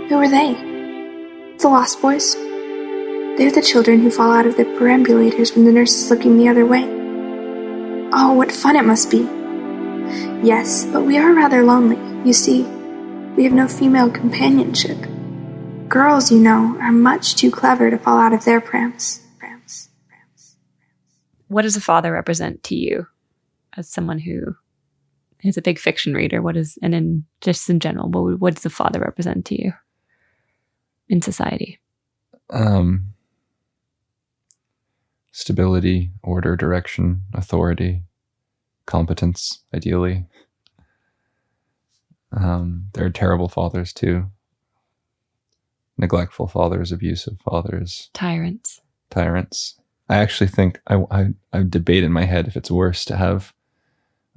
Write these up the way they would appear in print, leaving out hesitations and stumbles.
Who are they? The lost boys? They're the children who fall out of the perambulators when the nurse is looking the other way. Oh, what fun it must be. Yes, but we are rather lonely. You see, we have no female companionship. Girls, you know, are much too clever to fall out of their prams. What does a father represent to you as someone who is a big fiction reader? And in general, what does a father represent to you in society? Stability, order, direction, authority, competence, ideally. There are terrible fathers too. Neglectful fathers, abusive fathers. Tyrants. I actually think I debate in my head if it's worse to have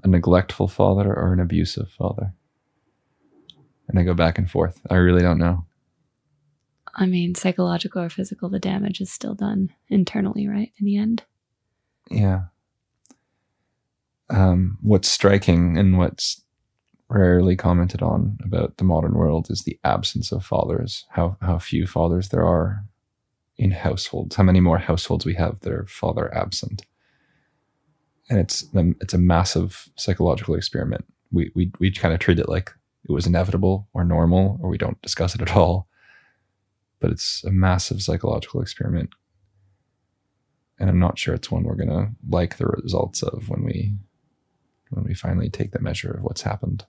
a neglectful father or an abusive father. And I go back and forth. I really don't know. I mean, psychological or physical, the damage is still done internally, right? In the end. Yeah. What's striking and what's rarely commented on about the modern world is the absence of fathers. How few fathers there are in households. How many more households we have that are father absent. And it's a massive psychological experiment. We kind of treat it like it was inevitable or normal, or we don't discuss it at all. But it's a massive psychological experiment. And I'm not sure it's one we're going to like the results of when we finally take the measure of what's happened.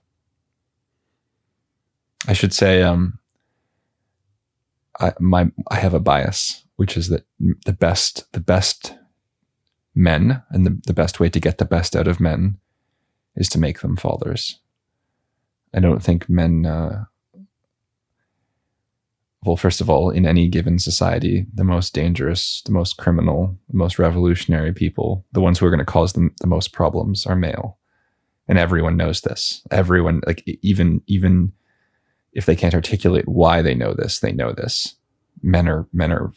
I should say I have a bias, which is that the best men and the best way to get the best out of men is to make them fathers. I don't think men... Well, first of all, in any given society, the most dangerous, the most criminal, the most revolutionary people, the ones who are going to cause them the most problems are male. And everyone knows this. Everyone, like even if they can't articulate why they know this, they know this. Men are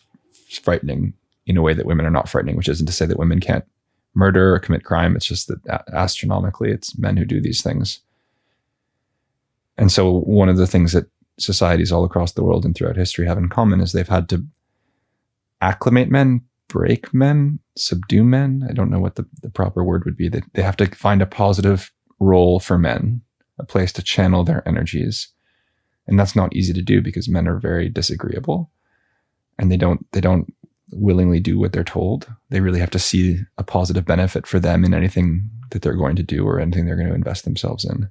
frightening in a way that women are not frightening, which isn't to say that women can't murder or commit crime. It's just that astronomically, it's men who do these things. And so one of the things that societies all across the world and throughout history have in common is they've had to acclimate men, break men, subdue men. I don't know what the proper word would be. They have to find a positive role for men, a place to channel their energies. And that's not easy to do because men are very disagreeable and they don't willingly do what they're told. They really have to see a positive benefit for them in anything that they're going to do or anything they're going to invest themselves in.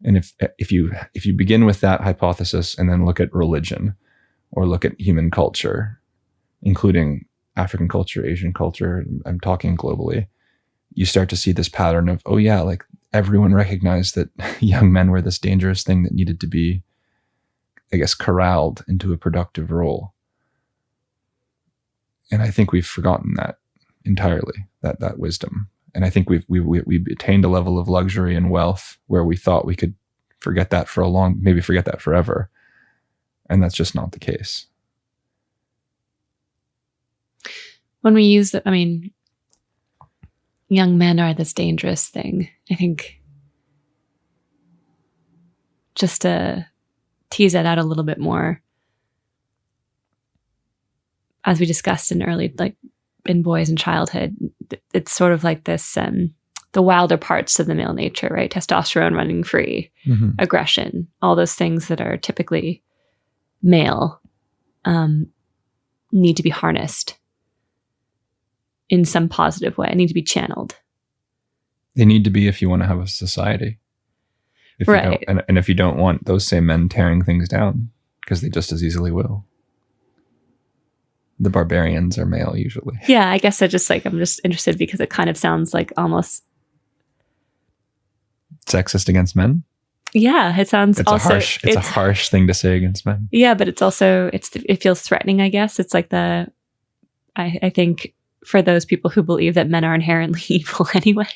And if you begin with that hypothesis and then look at religion or look at human culture, including African culture, Asian culture, I'm talking globally, you start to see this pattern of, oh yeah, like everyone recognized that young men were this dangerous thing that needed to be, I guess, corralled into a productive role. And I think we've forgotten that entirely, that wisdom. And I think we've attained a level of luxury and wealth where we thought we could forget that maybe forget that forever. And that's just not the case. When we use young men are this dangerous thing, I think just to tease that out a little bit more, as we discussed in boys in childhood, it's sort of like this, the wilder parts of the male nature, right? Testosterone running free, aggression, all those things that are typically male, need to be harnessed in some positive way, need to be channeled. They need to be if you want to have a society. Right. And if you don't want those same men tearing things down, because they just as easily will. The barbarians are male usually. Yeah, I guess I'm just interested because it kind of sounds like almost sexist against men. Yeah, it sounds it's a harsh thing to say against men. Yeah, but it's also it feels threatening, I guess. It's like I think for those people who believe that men are inherently evil anyway.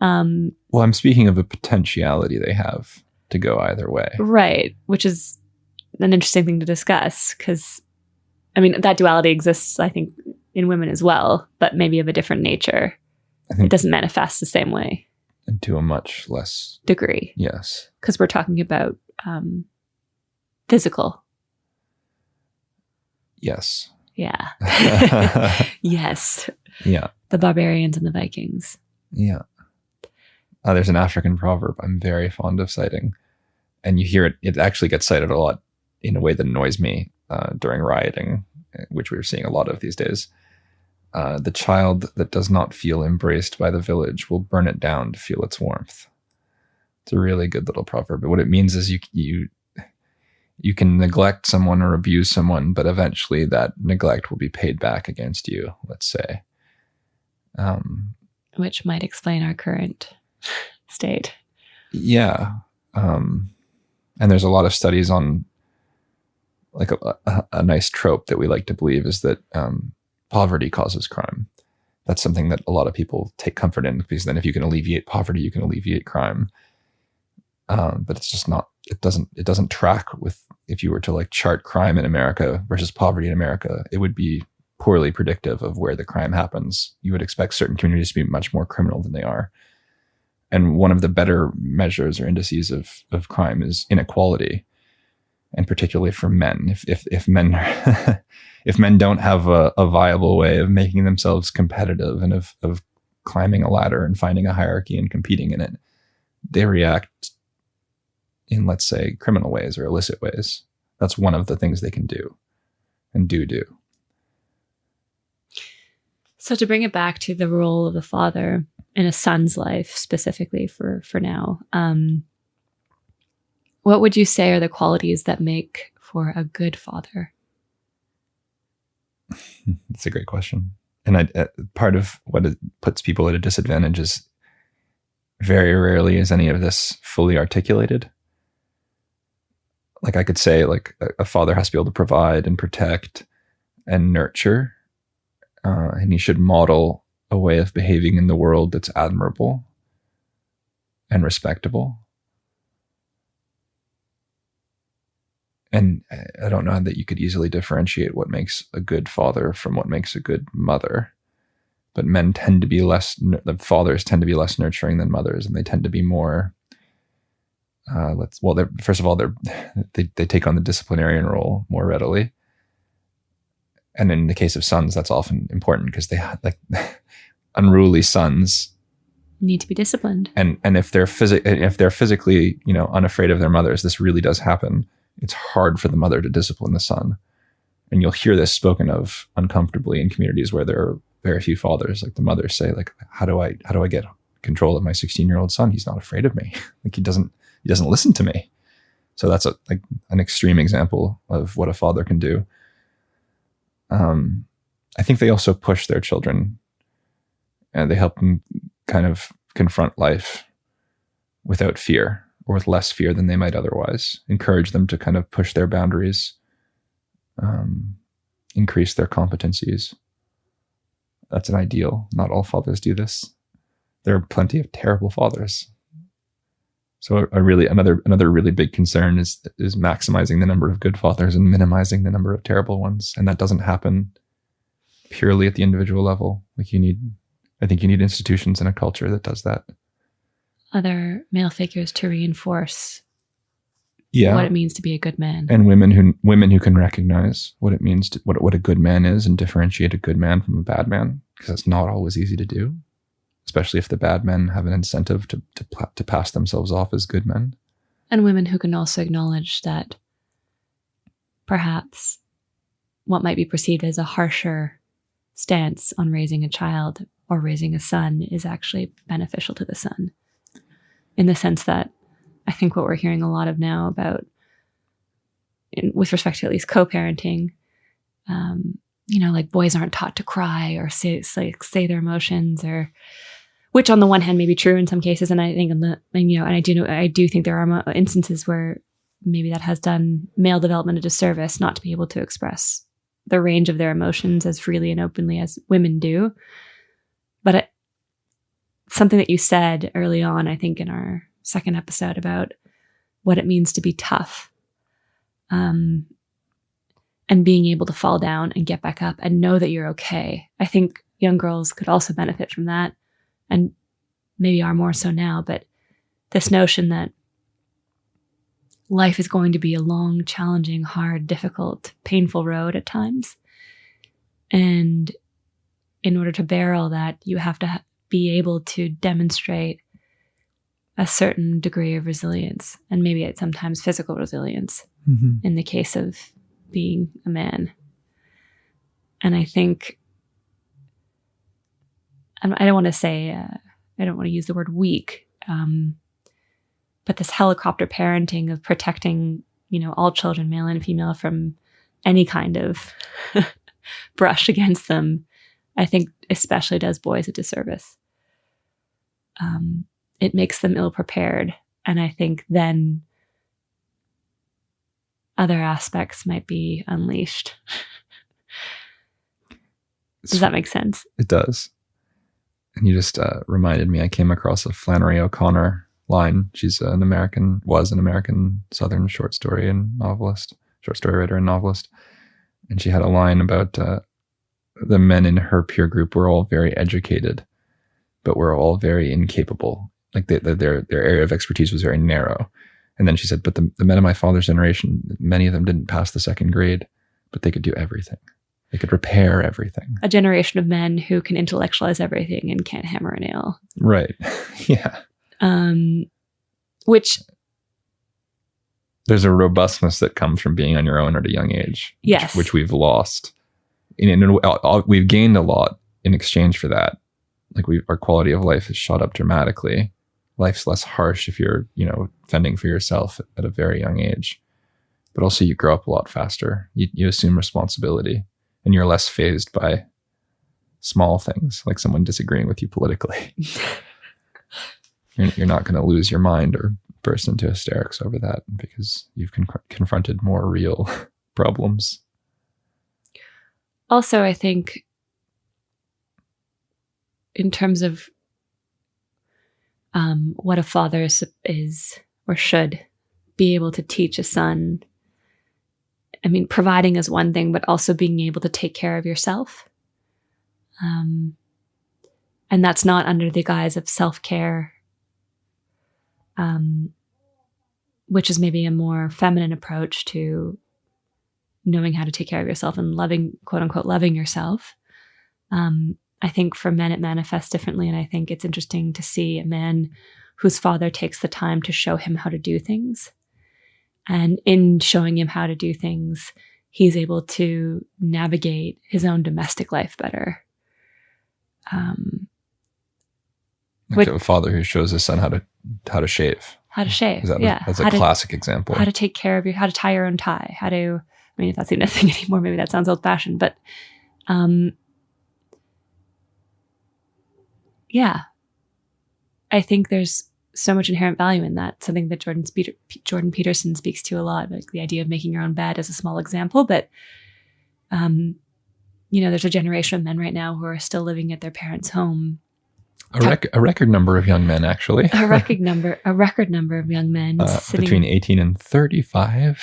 Well, I'm speaking of a potentiality they have to go either way. Right, which is an interesting thing to discuss because that duality exists, I think, in women as well, but maybe of a different nature. It doesn't manifest the same way. And to a much less degree. Yes. Because we're talking about Physical. Yes. Yeah. Yes. Yeah. The barbarians and the Vikings. Yeah. There's an African proverb I'm very fond of citing, and you hear it. It actually gets cited a lot in a way that annoys me during rioting, which we're seeing a lot of these days. The child that does not feel embraced by the village will burn it down to feel its warmth. It's a really good little proverb. But what it means is you can neglect someone or abuse someone, but eventually that neglect will be paid back against you, let's say. Which might explain our current state. Yeah. And there's a lot of studies on, like, a nice trope that we like to believe is that poverty causes crime. That's something that a lot of people take comfort in, because then if you can alleviate poverty, you can alleviate crime. But it's just not, it doesn't track with, if you were to like chart crime in America versus poverty in America, it would be poorly predictive of where the crime happens. You would expect certain communities to be much more criminal than they are. And one of the better measures or indices of crime is inequality, and particularly for men. If men if men don't have a viable way of making themselves competitive and of climbing a ladder and finding a hierarchy and competing in it, they react in, let's say, criminal ways or illicit ways. That's one of the things they can do and do. So to bring it back to the role of the father in a son's life, specifically for now, what would you say are the qualities that make for a good father? That's a great question. And part of what puts people at a disadvantage is very rarely is any of this fully articulated. Like, I could say, like, a father has to be able to provide and protect and nurture, and he should model a way of behaving in the world that's admirable and respectable. And I don't know that you could easily differentiate what makes a good father from what makes a good mother. But men tend to be the fathers tend to be less nurturing than mothers, and they tend to be more, first of all, they take on the disciplinarian role more readily. And in the case of sons, that's often important because they like unruly sons need to be disciplined. And if they're physically, unafraid of their mothers, this really does happen. It's hard for the mother to discipline the son. And you'll hear this spoken of uncomfortably in communities where there are very few fathers. Like, the mothers say, like, how do I get control of my 16-year-old son? He's not afraid of me. Like, he doesn't listen to me. So that's an extreme example of what a father can do. I think they also push their children, and they help them kind of confront life without fear, or with less fear than they might otherwise. Encourage them to kind of push their boundaries, increase their competencies. That's an ideal. Not all fathers do this. There are plenty of terrible fathers. So another really big concern is maximizing the number of good fathers and minimizing the number of terrible ones. And that doesn't happen purely at the individual level. Like, I think you need institutions and a culture that does that. Other male figures to reinforce what it means to be a good man. And women who can recognize what it means to, what a good man is, and differentiate a good man from a bad man, because it's not always easy to do. Especially if the bad men have an incentive to pass themselves off as good men. And women who can also acknowledge that perhaps what might be perceived as a harsher stance on raising a child or raising a son is actually beneficial to the son. In the sense that I think what we're hearing a lot of now about, with respect to at least co-parenting, like, boys aren't taught to cry or say their emotions, or, which on the one hand may be true in some cases, and I think I do think there are instances where maybe that has done male development a disservice, not to be able to express the range of their emotions as freely and openly as women do. But something that you said early on, I think in our second episode, about what it means to be tough, and being able to fall down and get back up and know that you're okay. I think young girls could also benefit from that, and maybe are more so now. But this notion that life is going to be a long, challenging, hard, difficult, painful road at times. And in order to bear all that, you have to be able to demonstrate a certain degree of resilience, and maybe it's sometimes physical resilience in the case of being a man. And I think, I don't want to say, I don't want to use the word weak, but this helicopter parenting of protecting, all children, male and female, from any kind of brush against them, I think especially does boys a disservice. It makes them ill-prepared. And I think then other aspects might be unleashed. Does that make sense? It does. And you just reminded me, I came across a Flannery O'Connor line. She's was an American Southern short story writer and novelist. And she had a line about the men in her peer group were all very educated, but were all very incapable. Like their area of expertise was very narrow. And then she said, but the men of my father's generation, many of them didn't pass the second grade, but they could do everything. They could repair everything. A generation of men who can intellectualize everything and can't hammer a nail. Right. Yeah. Which... There's a robustness that comes from being on your own at a young age. Yes. Which we've lost. We've gained a lot in exchange for that. Like our quality of life has shot up dramatically. Life's less harsh if you're, fending for yourself at a very young age. But also you grow up a lot faster. You assume responsibility, and you're less fazed by small things, like someone disagreeing with you politically. You're not going to lose your mind or burst into hysterics over that because you've confronted more real problems. Also, I think in terms of what a father is or should be able to teach a son, I mean, providing is one thing, but also being able to take care of yourself. And that's not under the guise of self-care, which is maybe a more feminine approach to knowing how to take care of yourself and loving, quote unquote, loving yourself. I think for men, it manifests differently. And I think it's interesting to see a man whose father takes the time to show him how to do things. And in showing him how to do things, he's able to navigate his own domestic life better. Like a father who shows his son how to shave. How to shave, That's a classic example. How to take care of how to tie your own tie. If that's even a thing anymore, maybe that sounds old-fashioned, but yeah, I think there's so much inherent value in that. Something that Jordan Peterson speaks to a lot, like the idea of making your own bed as a small example. But, there's a generation of men right now who are still living at their parents' home. A record number of young men, actually. a record number of young men between 18 and 35.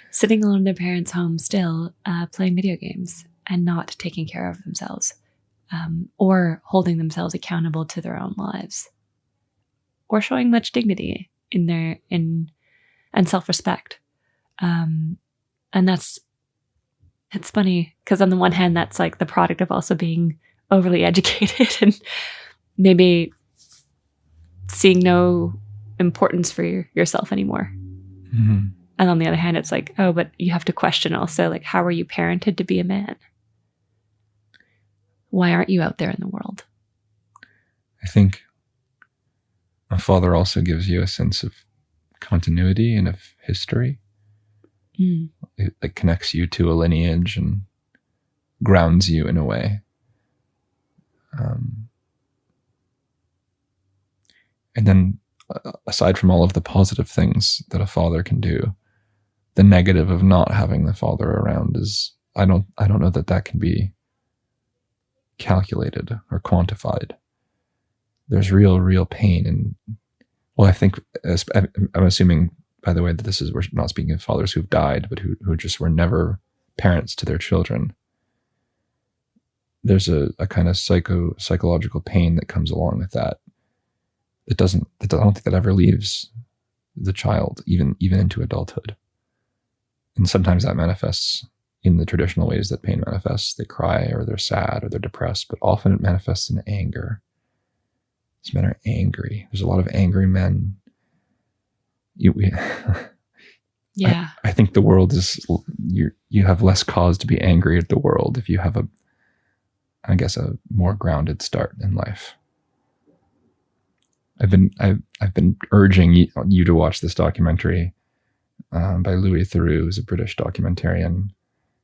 Sitting alone in their parents' home still, playing video games and not taking care of themselves. Or holding themselves accountable to their own lives, or showing much dignity and self-respect. And it's funny because on the one hand, that's like the product of also being overly educated and maybe seeing no importance for yourself anymore. Mm-hmm. And on the other hand, it's like, oh, but you have to question also, like, how were you parented to be a man? Why aren't you out there in the world? I think a father also gives you a sense of continuity and of history. Mm. It connects you to a lineage and grounds you in a way. And then, aside from all of the positive things that a father can do, the negative of not having the father around is, I don't know that can be calculated or quantified. There's real pain. And well, I think, I'm assuming, by the way, that we're not speaking of fathers who've died, but who just were never parents to their children. There's a kind of psychological pain that comes along with that. I don't think that ever leaves the child, even into adulthood. And sometimes that manifests in the traditional ways that pain manifests. They cry, or they're sad, or they're depressed, but often it manifests in anger. These men are angry. There's a lot of angry men. Yeah. I think the world is, you have less cause to be angry at the world if you have a more grounded start in life. I've been urging you to watch this documentary by Louis Theroux, who's a British documentarian,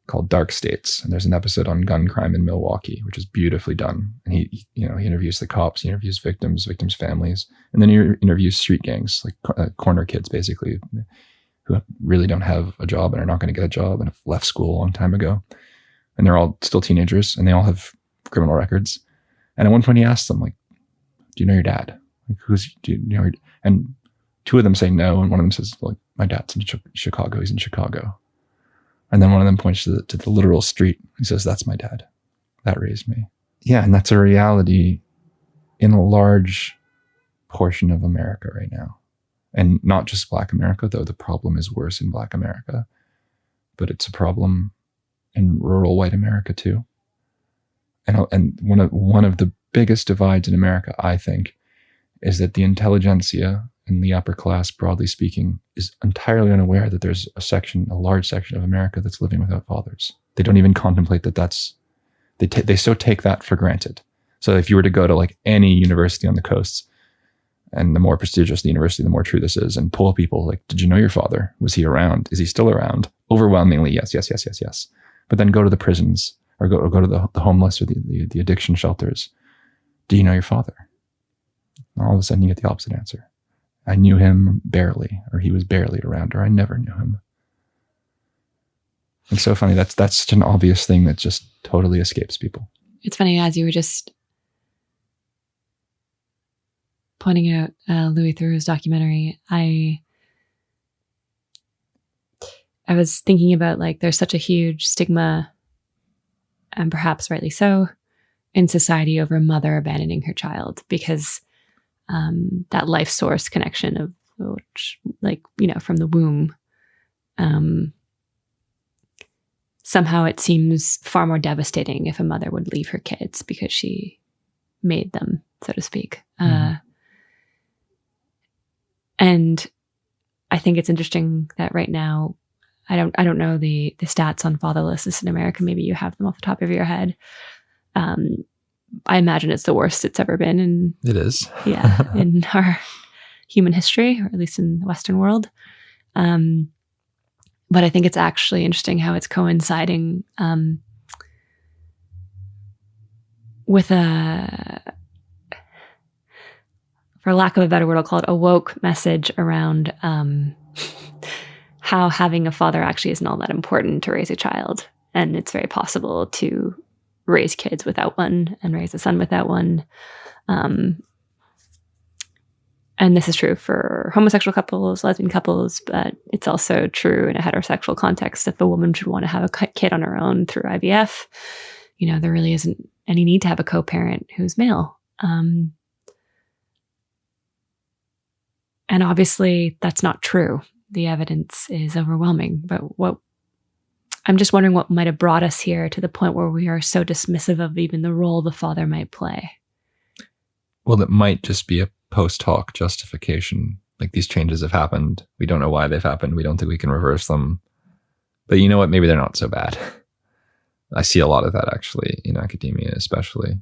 called Dark States. And there's an episode on gun crime in Milwaukee, which is beautifully done. And he interviews the cops, he interviews victims' families, and then he interviews street gangs, like corner kids, basically, who really don't have a job and are not going to get a job and have left school a long time ago. And they're all still teenagers, and they all have criminal records. And at one point he asked them, like, do you know your dad? Like, do you know? And two of them say no, and one of them says, like, my dad's in Chicago. He's in Chicago. And then one of them points to the literal street. He says, that's my dad. That raised me. Yeah, and that's a reality in a large portion of America right now. And not just Black America, though the problem is worse in Black America. But it's a problem in rural white America too. And one of the biggest divides in America, I think, is that the intelligentsia and the upper class, broadly speaking, is entirely unaware that there's a large section of America that's living without fathers. They don't even contemplate that they so take that for granted. So if you were to go to like any university on the coasts, and the more prestigious the university, the more true this is, and poll people, like, did you know your father? Was he around? Is he still around? Overwhelmingly, yes. But then go to the prisons, or go to the homeless, or the addiction shelters. Do you know your father? And all of a sudden you get the opposite answer. I knew him barely, or he was barely around, or I never knew him. It's so funny. That's such an obvious thing that just totally escapes people. It's funny, as you were just pointing out Louis Theroux's documentary, I was thinking about, like, there's such a huge stigma, and perhaps rightly so, in society over a mother abandoning her child, because that life source connection of which, like, from the womb, somehow it seems far more devastating if a mother would leave her kids because she made them, so to speak. And I think it's interesting that right now, I don't know the stats on fatherlessness in America. Maybe you have them off the top of your head. I imagine it's the worst it's ever been. And it is. Yeah, in our human history, or at least in the Western world. But I think it's actually interesting how it's coinciding with for lack of a better word, I'll call it a woke message around how having a father actually isn't all that important to raise a child. And it's very possible to raise kids without one and raise a son without one. And this is true for homosexual couples, lesbian couples, but it's also true in a heterosexual context. If a woman should want to have a kid on her own through IVF, there really isn't any need to have a co-parent who's male. And obviously that's not true. The evidence is overwhelming, but I'm just wondering what might have brought us here to the point where we are so dismissive of even the role the father might play. Well, it might just be a post hoc justification. Like, these changes have happened. We don't know why they've happened. We don't think we can reverse them. But you know what? Maybe they're not so bad. I see a lot of that, actually, in academia, especially.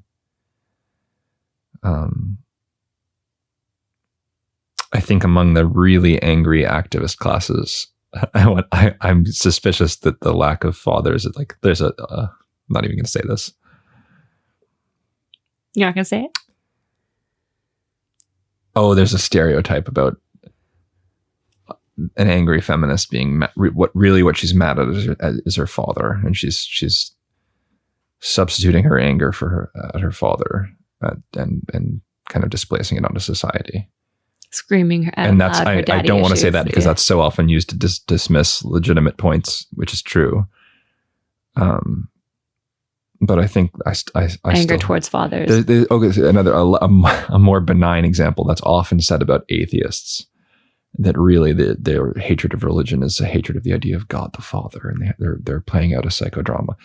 I think among the really angry activist classes, I'm suspicious that the lack of fathers, like, there's I'm not even going to say this. You're not going to say it? Oh, there's a stereotype about an angry feminist being what she's mad at is her father, and she's substituting her anger for her father, and kind of displacing it onto society. Screaming her out. And that's I don't want to say that because that's so often used to dismiss legitimate points, which is true. But I think I anger towards fathers. Okay, another a more benign example that's often said about atheists that really their hatred of religion is a hatred of the idea of God the Father, and they're playing out a psychodrama.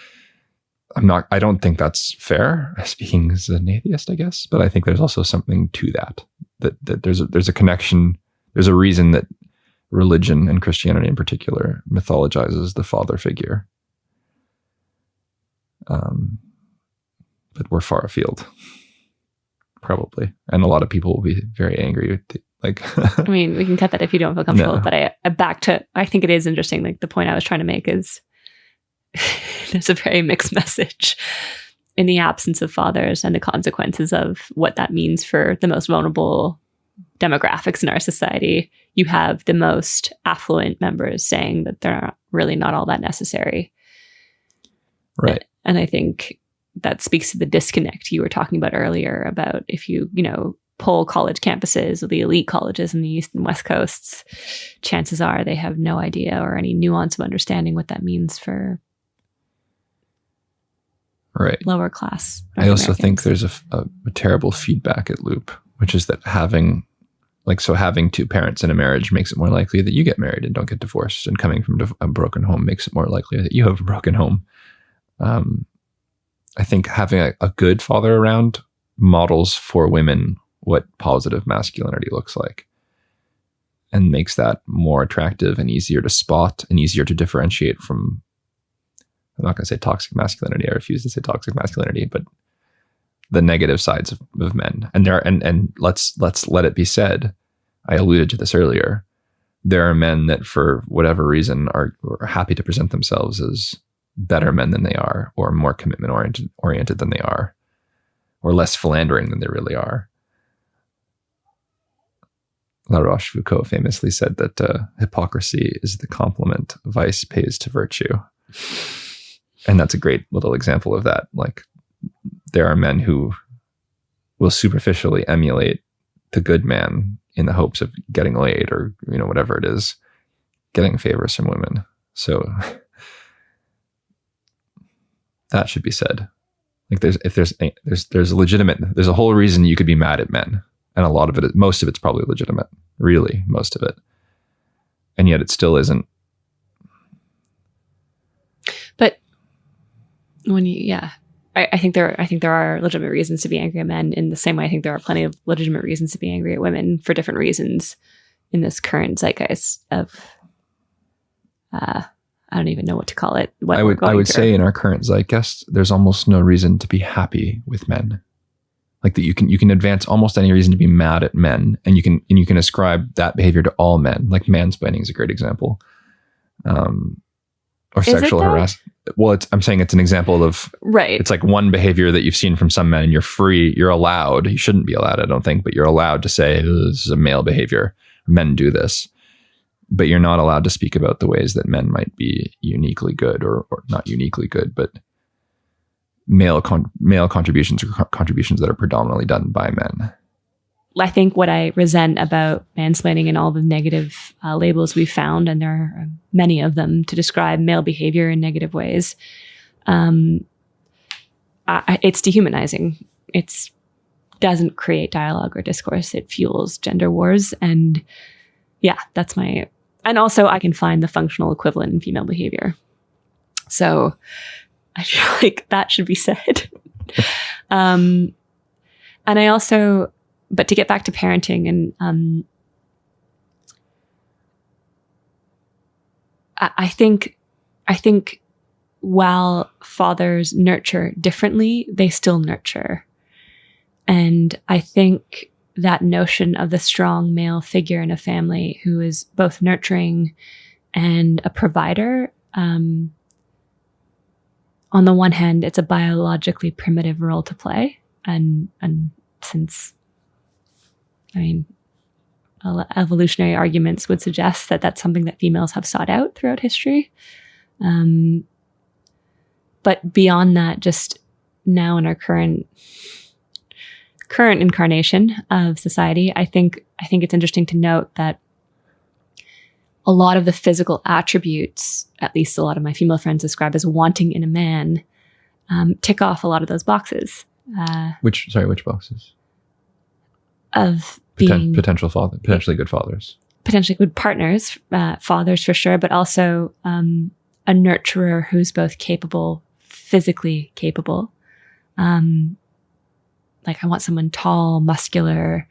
I don't think that's fair, speaking as an atheist, I guess, but I think there's also something to that there's a connection. There's a reason that religion, and Christianity in particular, mythologizes the father figure. But we're far afield, probably. And a lot of people will be very angry with I mean, we can cut that if you don't feel comfortable, no. But I think it is interesting. Like, the point I was trying to make is there's a very mixed message in the absence of fathers and the consequences of what that means for the most vulnerable demographics in our society. You have the most affluent members saying that they're really not all that necessary. Right. And I think that speaks to the disconnect you were talking about earlier about if you poll college campuses or the elite colleges in the East and West Coasts, chances are they have no idea or any nuance of understanding what that means for lower class North I also Americans. think there's a terrible feedback loop, which is that having two parents in a marriage makes it more likely that you get married and don't get divorced, and coming from a broken home makes it more likely that you have a broken home. I think having a good father around models for women what positive masculinity looks like, and makes that more attractive and easier to spot and easier to differentiate from, I'm not going to say toxic masculinity. I refuse to say toxic masculinity, but the negative sides of men. And let's let it be said, I alluded to this earlier, there are men that for whatever reason are happy to present themselves as better men than they are, or more commitment oriented than they are, or less philandering than they really are. La Rochefoucauld famously said that hypocrisy is the compliment vice pays to virtue. And that's a great little example of that. Like, there are men who will superficially emulate the good man in the hopes of getting laid, or, whatever it is, getting favors from women. So that should be said. Like, there's a whole reason you could be mad at men. And most of it's probably legitimate, really, most of it. And yet it still isn't. But I think there are legitimate reasons to be angry at men, in the same way I think there are plenty of legitimate reasons to be angry at women for different reasons in this current zeitgeist of, I don't even know what to call it. I would say in our current zeitgeist, there's almost no reason to be happy with men. Like, that you can advance almost any reason to be mad at men, and you can ascribe that behavior to all men. Like, mansplaining is a great example, or sexual harassment. Well, I'm saying it's an example of, right. It's like one behavior that you've seen from some men, and you're allowed. You shouldn't be allowed, I don't think, but you're allowed to say this is a male behavior. Men do this, but you're not allowed to speak about the ways that men might be uniquely good, or not uniquely good, but male contributions, or contributions that are predominantly done by men. I think what I resent about mansplaining and all the negative labels we've found, and there are many of them to describe male behavior in negative ways, it's dehumanizing. It doesn't create dialogue or discourse. It fuels gender wars. And yeah, and also I can find the functional equivalent in female behavior. So I feel like that should be said. And I also, but to get back to parenting, and I think while fathers nurture differently, they still nurture. And I think that notion of the strong male figure in a family who is both nurturing and a provider, on the one hand, it's a biologically primitive role to play. And since, evolutionary arguments would suggest that that's something that females have sought out throughout history. But beyond that, just now in our current incarnation of society, I think it's interesting to note that a lot of the physical attributes, at least a lot of my female friends describe as wanting in a man, tick off a lot of those boxes. Which boxes? Of being potentially good fathers. potentially good partners, fathers for sure, but also a nurturer who's both capable, physically capable. Like I want someone tall, muscular.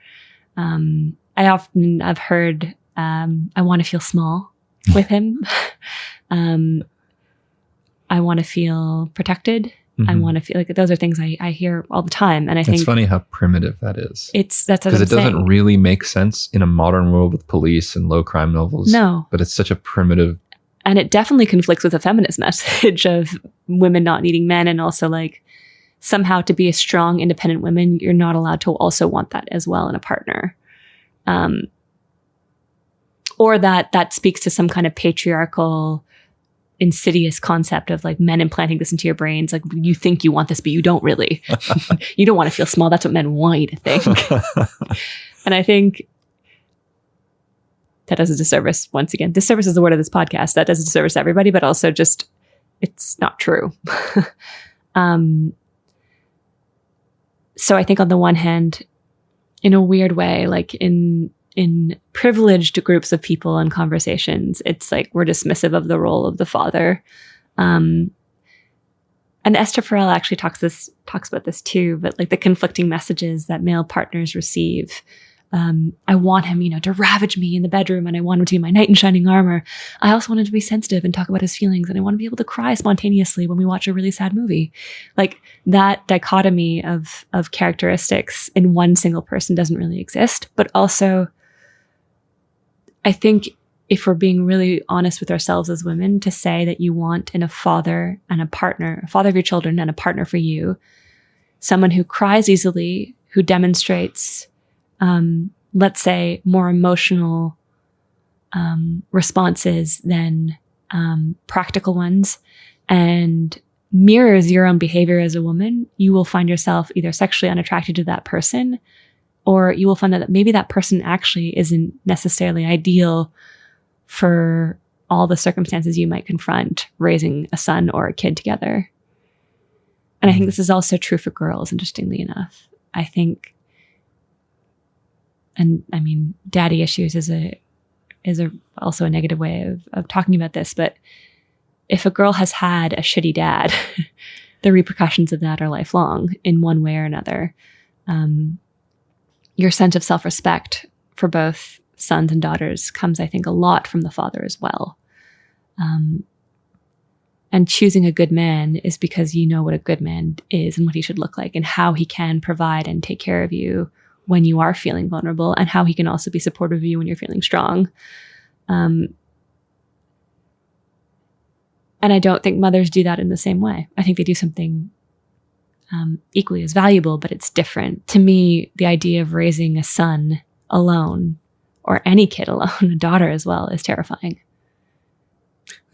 I've heard, I want to feel small with him. I want to feel protected. I want to feel like those are things I hear all the time. And I think it's funny how primitive that is. That's because it doesn't really make sense in a modern world with police and low crime novels. No, but it's such a primitive. And it definitely conflicts with a feminist message of women not needing men, and also like somehow to be a strong, independent woman, you're not allowed to also want that as well in a partner. Or that speaks to some kind of patriarchal, insidious concept of like men implanting this into your brains. Like you think you want this, but you don't really. You don't want to feel small. That's what men want you to think. And I think that does a disservice. Once again, disservice is the word of this podcast. That does a disservice to everybody, but also just, it's not true. So I think on the one hand, in a weird way, like in privileged groups of people and conversations, it's like we're dismissive of the role of the father. And Esther Perel actually talks about this too, but like the conflicting messages that male partners receive. I want him, to ravage me in the bedroom, and I want him to be my knight in shining armor. I also want him to be sensitive and talk about his feelings, and I want to be able to cry spontaneously when we watch a really sad movie. Like that dichotomy of characteristics in one single person doesn't really exist. But also, I think if we're being really honest with ourselves as women, to say that you want in a father and a partner, a father of your children and a partner for you, someone who cries easily, who demonstrates let's say more emotional responses than practical ones, and mirrors your own behavior as a woman, you will find yourself either sexually unattracted to that person, or you will find that maybe that person actually isn't necessarily ideal for all the circumstances you might confront raising a son or a kid together. And I think this is also true for girls, interestingly enough. I think, and I mean, daddy issues is also a negative way of talking about this, but if a girl has had a shitty dad, the repercussions of that are lifelong in one way or another. Your sense of self-respect for both sons and daughters comes, I think, a lot from the father as well. And choosing a good man is because you know what a good man is and what he should look like and how he can provide and take care of you when you are feeling vulnerable, and how he can also be supportive of you when you're feeling strong. And I don't think mothers do that in the same way. I think they do something equally as valuable, but it's different. To me, the idea of raising a son alone, or any kid alone, a daughter as well, is terrifying.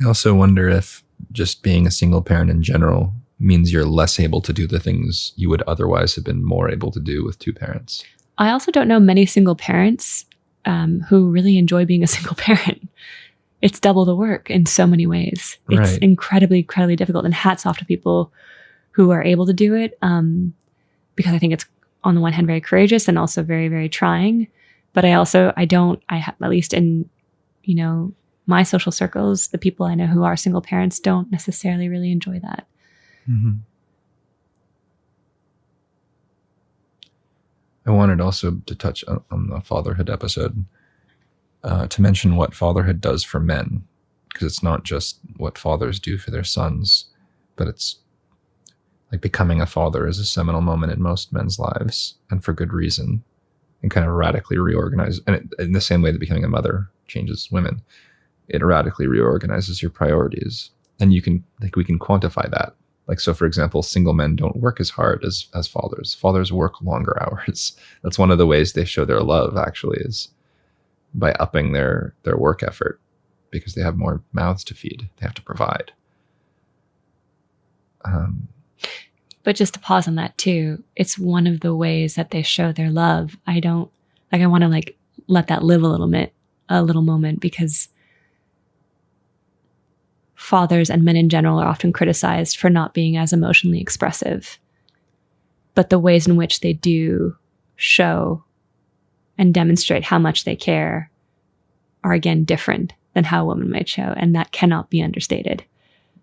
I also wonder if just being a single parent in general means you're less able to do the things you would otherwise have been more able to do with two parents. I also don't know many single parents who really enjoy being a single parent. It's double the work in so many ways. It's incredibly, incredibly difficult. And hats off to people who are able to do it, because I think it's, on the one hand, very courageous and also very, very trying. But at least in, my social circles, the people I know who are single parents don't necessarily really enjoy that. Mm-hmm. I wanted also to touch on the fatherhood episode, to mention what fatherhood does for men, because it's not just what fathers do for their sons, but it's like becoming a father is a seminal moment in most men's lives, and for good reason, and kind of radically reorganize. And in the same way that becoming a mother changes women, it radically reorganizes your priorities. And we can quantify that. Like, so for example, single men don't work as hard as fathers. Fathers work longer hours. That's one of the ways they show their love, actually, is by upping their work effort, because they have more mouths to feed. They have to provide. But just to pause on that too, it's one of the ways that they show their love. I want to let that live a little moment, because fathers and men in general are often criticized for not being as emotionally expressive. But the ways in which they do show and demonstrate how much they care are again different than how a woman might show. And that cannot be understated.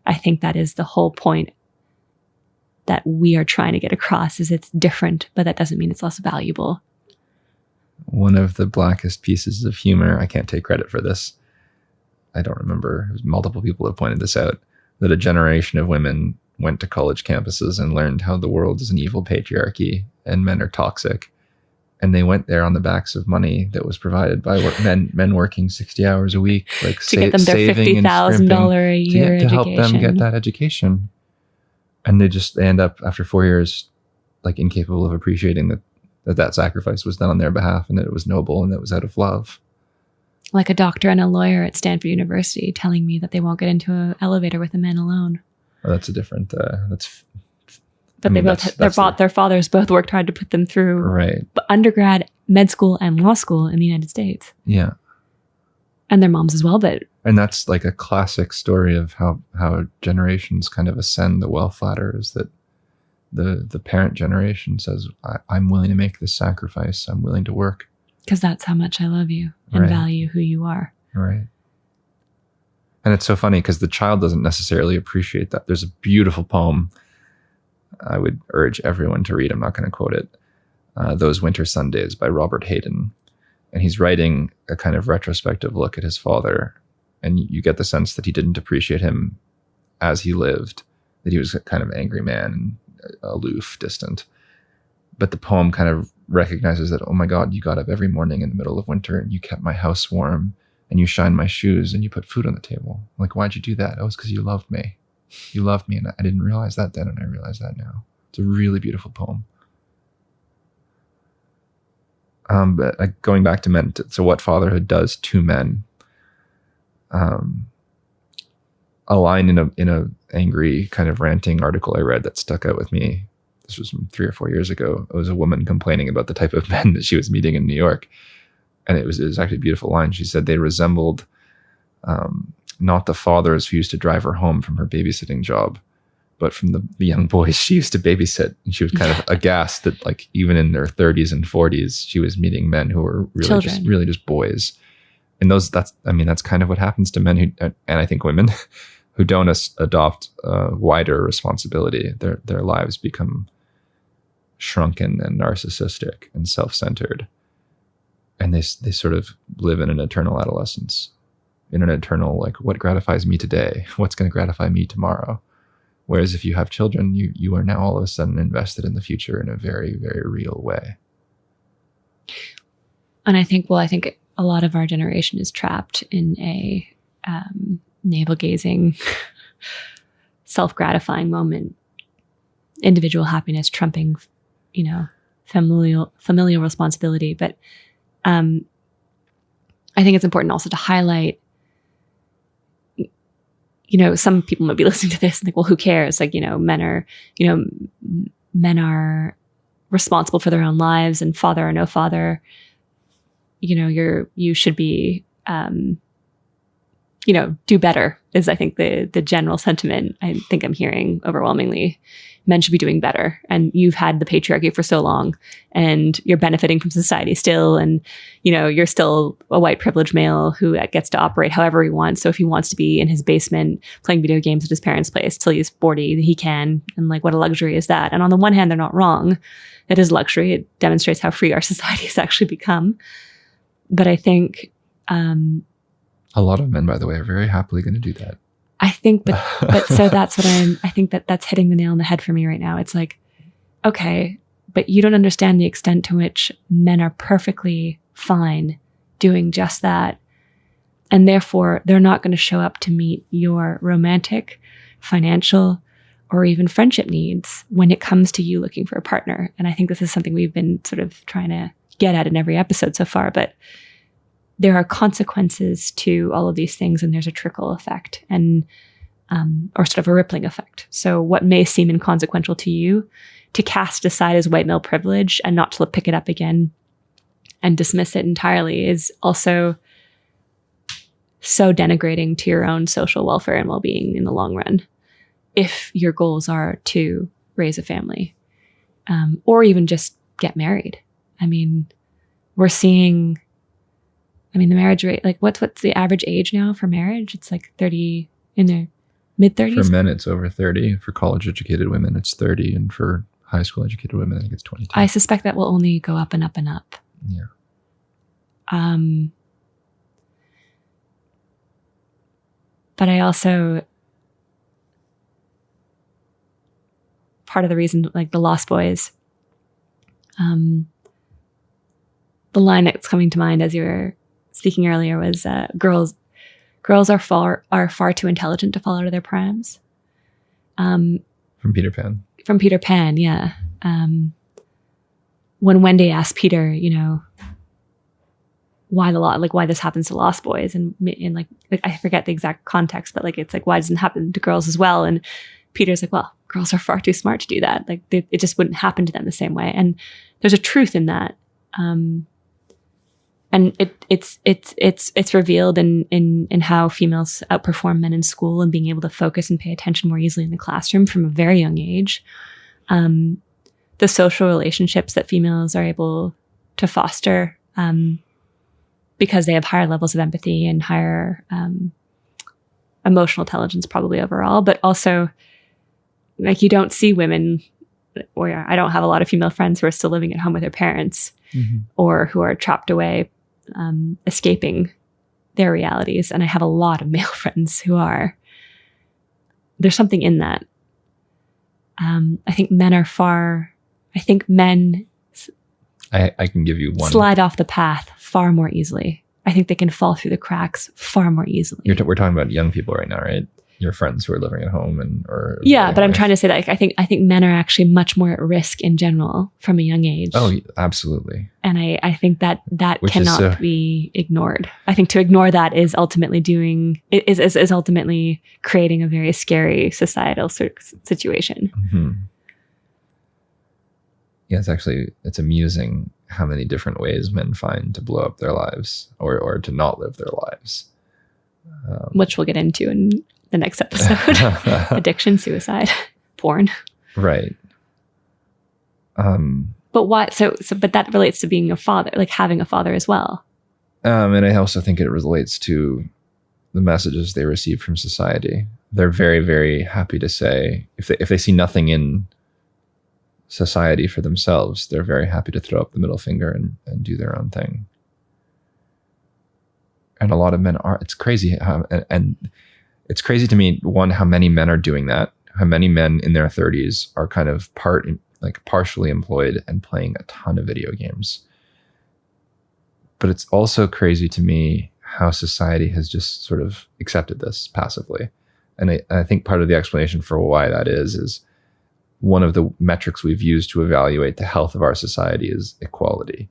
I think that is the whole point that we are trying to get across, is it's different, but that doesn't mean it's less valuable. One of the blackest pieces of humor, I can't take credit for this, I don't remember, multiple people have pointed this out, that a generation of women went to college campuses and learned how the world is an evil patriarchy and men are toxic. And they went there on the backs of money that was provided by men working 60 hours a week, like to get them their $50,000 a year education. To help them get that education. And they end up, after 4 years, like incapable of appreciating that sacrifice was done on their behalf, and that it was noble, and that it was out of love. Like a doctor and a lawyer at Stanford University telling me that they won't get into an elevator with a man alone. Oh, that's a different, But their fathers both worked hard to put them through undergrad, med school, and law school in the United States. Yeah. And their moms as well, but... And that's like a classic story of how generations kind of ascend the wealth ladder, is that the parent generation says, I'm willing to make this sacrifice. I'm willing to work. Because that's how much I love you and value who you are. Right. And it's so funny because the child doesn't necessarily appreciate that. There's a beautiful poem I would urge everyone to read. I'm not going to quote it. Those Winter Sundays by Robert Hayden. And he's writing a kind of retrospective look at his father. And you get the sense that he didn't appreciate him as he lived, that he was a kind of angry man and aloof, distant. But the poem kind of recognizes that, oh my God, you got up every morning in the middle of winter and you kept my house warm and you shined my shoes and you put food on the table. Like, why'd you do that? Oh, it's because you loved me. You loved me. And I didn't realize that then, and I realize that now. It's a really beautiful poem. But going back to men, so what fatherhood does to men, a line in a angry kind of ranting article I read that stuck out with me. This was from 3 or 4 years ago. It was a woman complaining about the type of men that she was meeting in New York. And it was actually a beautiful line. She said they resembled not the fathers who used to drive her home from her babysitting job, but from the young boys she used to babysit. And she was kind of aghast that, like, even in their 30s and 40s, she was meeting men who were really just boys. And that's kind of what happens to men who, and I think women, who don't adopt wider responsibility. Their lives become shrunken and narcissistic and self-centered. And they sort of live in an eternal adolescence, in an eternal, like, what gratifies me today? What's going to gratify me tomorrow? Whereas if you have children, you are now all of a sudden invested in the future in a very, very real way. And I think a lot of our generation is trapped in a navel-gazing, self-gratifying moment. Individual happiness trumping, familial responsibility. But I think it's important also to highlight, some people might be listening to this and think, well, who cares? Like, men are responsible for their own lives, and father or no father, you should be, do better is, I think, the general sentiment I think I'm hearing overwhelmingly. Men should be doing better. And you've had the patriarchy for so long, and you're benefiting from society still. And, you're still a white privileged male who gets to operate however he wants. So if he wants to be in his basement playing video games at his parents' place till he's 40, he can. And, like, what a luxury is that? And on the one hand, they're not wrong. It is luxury. It demonstrates how free our society has actually become. But I think a lot of men, by the way, are very happily going to do that. I think, but so that's what I think that's hitting the nail on the head for me right now. It's like, okay, but you don't understand the extent to which men are perfectly fine doing just that. And therefore, they're not going to show up to meet your romantic, financial, or even friendship needs when it comes to you looking for a partner. And I think this is something we've been sort of trying to get at in every episode so far, but there are consequences to all of these things, and there's a trickle effect and or sort of a rippling effect. So what may seem inconsequential to you, to cast aside as white male privilege and not to pick it up again and dismiss it entirely, is also so denigrating to your own social welfare and well-being in the long run, if your goals are to raise a family or even just get married. I mean, we're seeing... I mean, the marriage rate, like what's the average age now for marriage? It's like 30, in their mid-30s. For men, it's over 30. For college-educated women, it's 30. And for high school-educated women, I think it's 22. I suspect that will only go up and up and up. Yeah. But I also, part of the reason, like the Lost Boys, the line that's coming to mind as you were speaking earlier was, girls are far too intelligent to fall out of their primes. From Peter Pan. From Peter Pan, yeah. When Wendy asked Peter, you know, why this happens to Lost Boys, and like I forget the exact context, but like it's like, why doesn't it happen to girls as well? And Peter's like, well, girls are far too smart to do that. Like it just wouldn't happen to them the same way. And there's a truth in that. And it's revealed in how females outperform men in school and being able to focus and pay attention more easily in the classroom from a very young age. The social relationships that females are able to foster, because they have higher levels of empathy and higher emotional intelligence probably overall, but also like you don't see women, or I don't have a lot of female friends who are still living at home with their parents, or who are trapped away, escaping their realities. And I have a lot of male friends who are. There's something in that. I think men I can give you one. Slide off the path far more easily. I think they can fall through the cracks far more easily. We're talking about young people right now, right? Your friends who are living at home but I'm trying to say that I think men are actually much more at risk in general from a young age. Oh, absolutely. And I think that cannot be ignored. I think to ignore that is ultimately is ultimately creating a very scary societal situation. Mm-hmm. Yeah, it's amusing how many different ways men find to blow up their lives or to not live their lives. Which we'll get into in the next episode. Addiction, suicide, porn. Right. But why? But that relates to being a father, like having a father as well. And I also think it relates to the messages they receive from society. They're very, very happy to say, if they see nothing in society for themselves, they're very happy to throw up the middle finger and do their own thing. And a lot of men are. It's crazy and it's crazy to me, one, how many men are doing that, how many men in their 30s are kind of partially employed and playing a ton of video games. But it's also crazy to me how society has just sort of accepted this passively. And I think part of the explanation for why that is one of the metrics we've used to evaluate the health of our society is equality.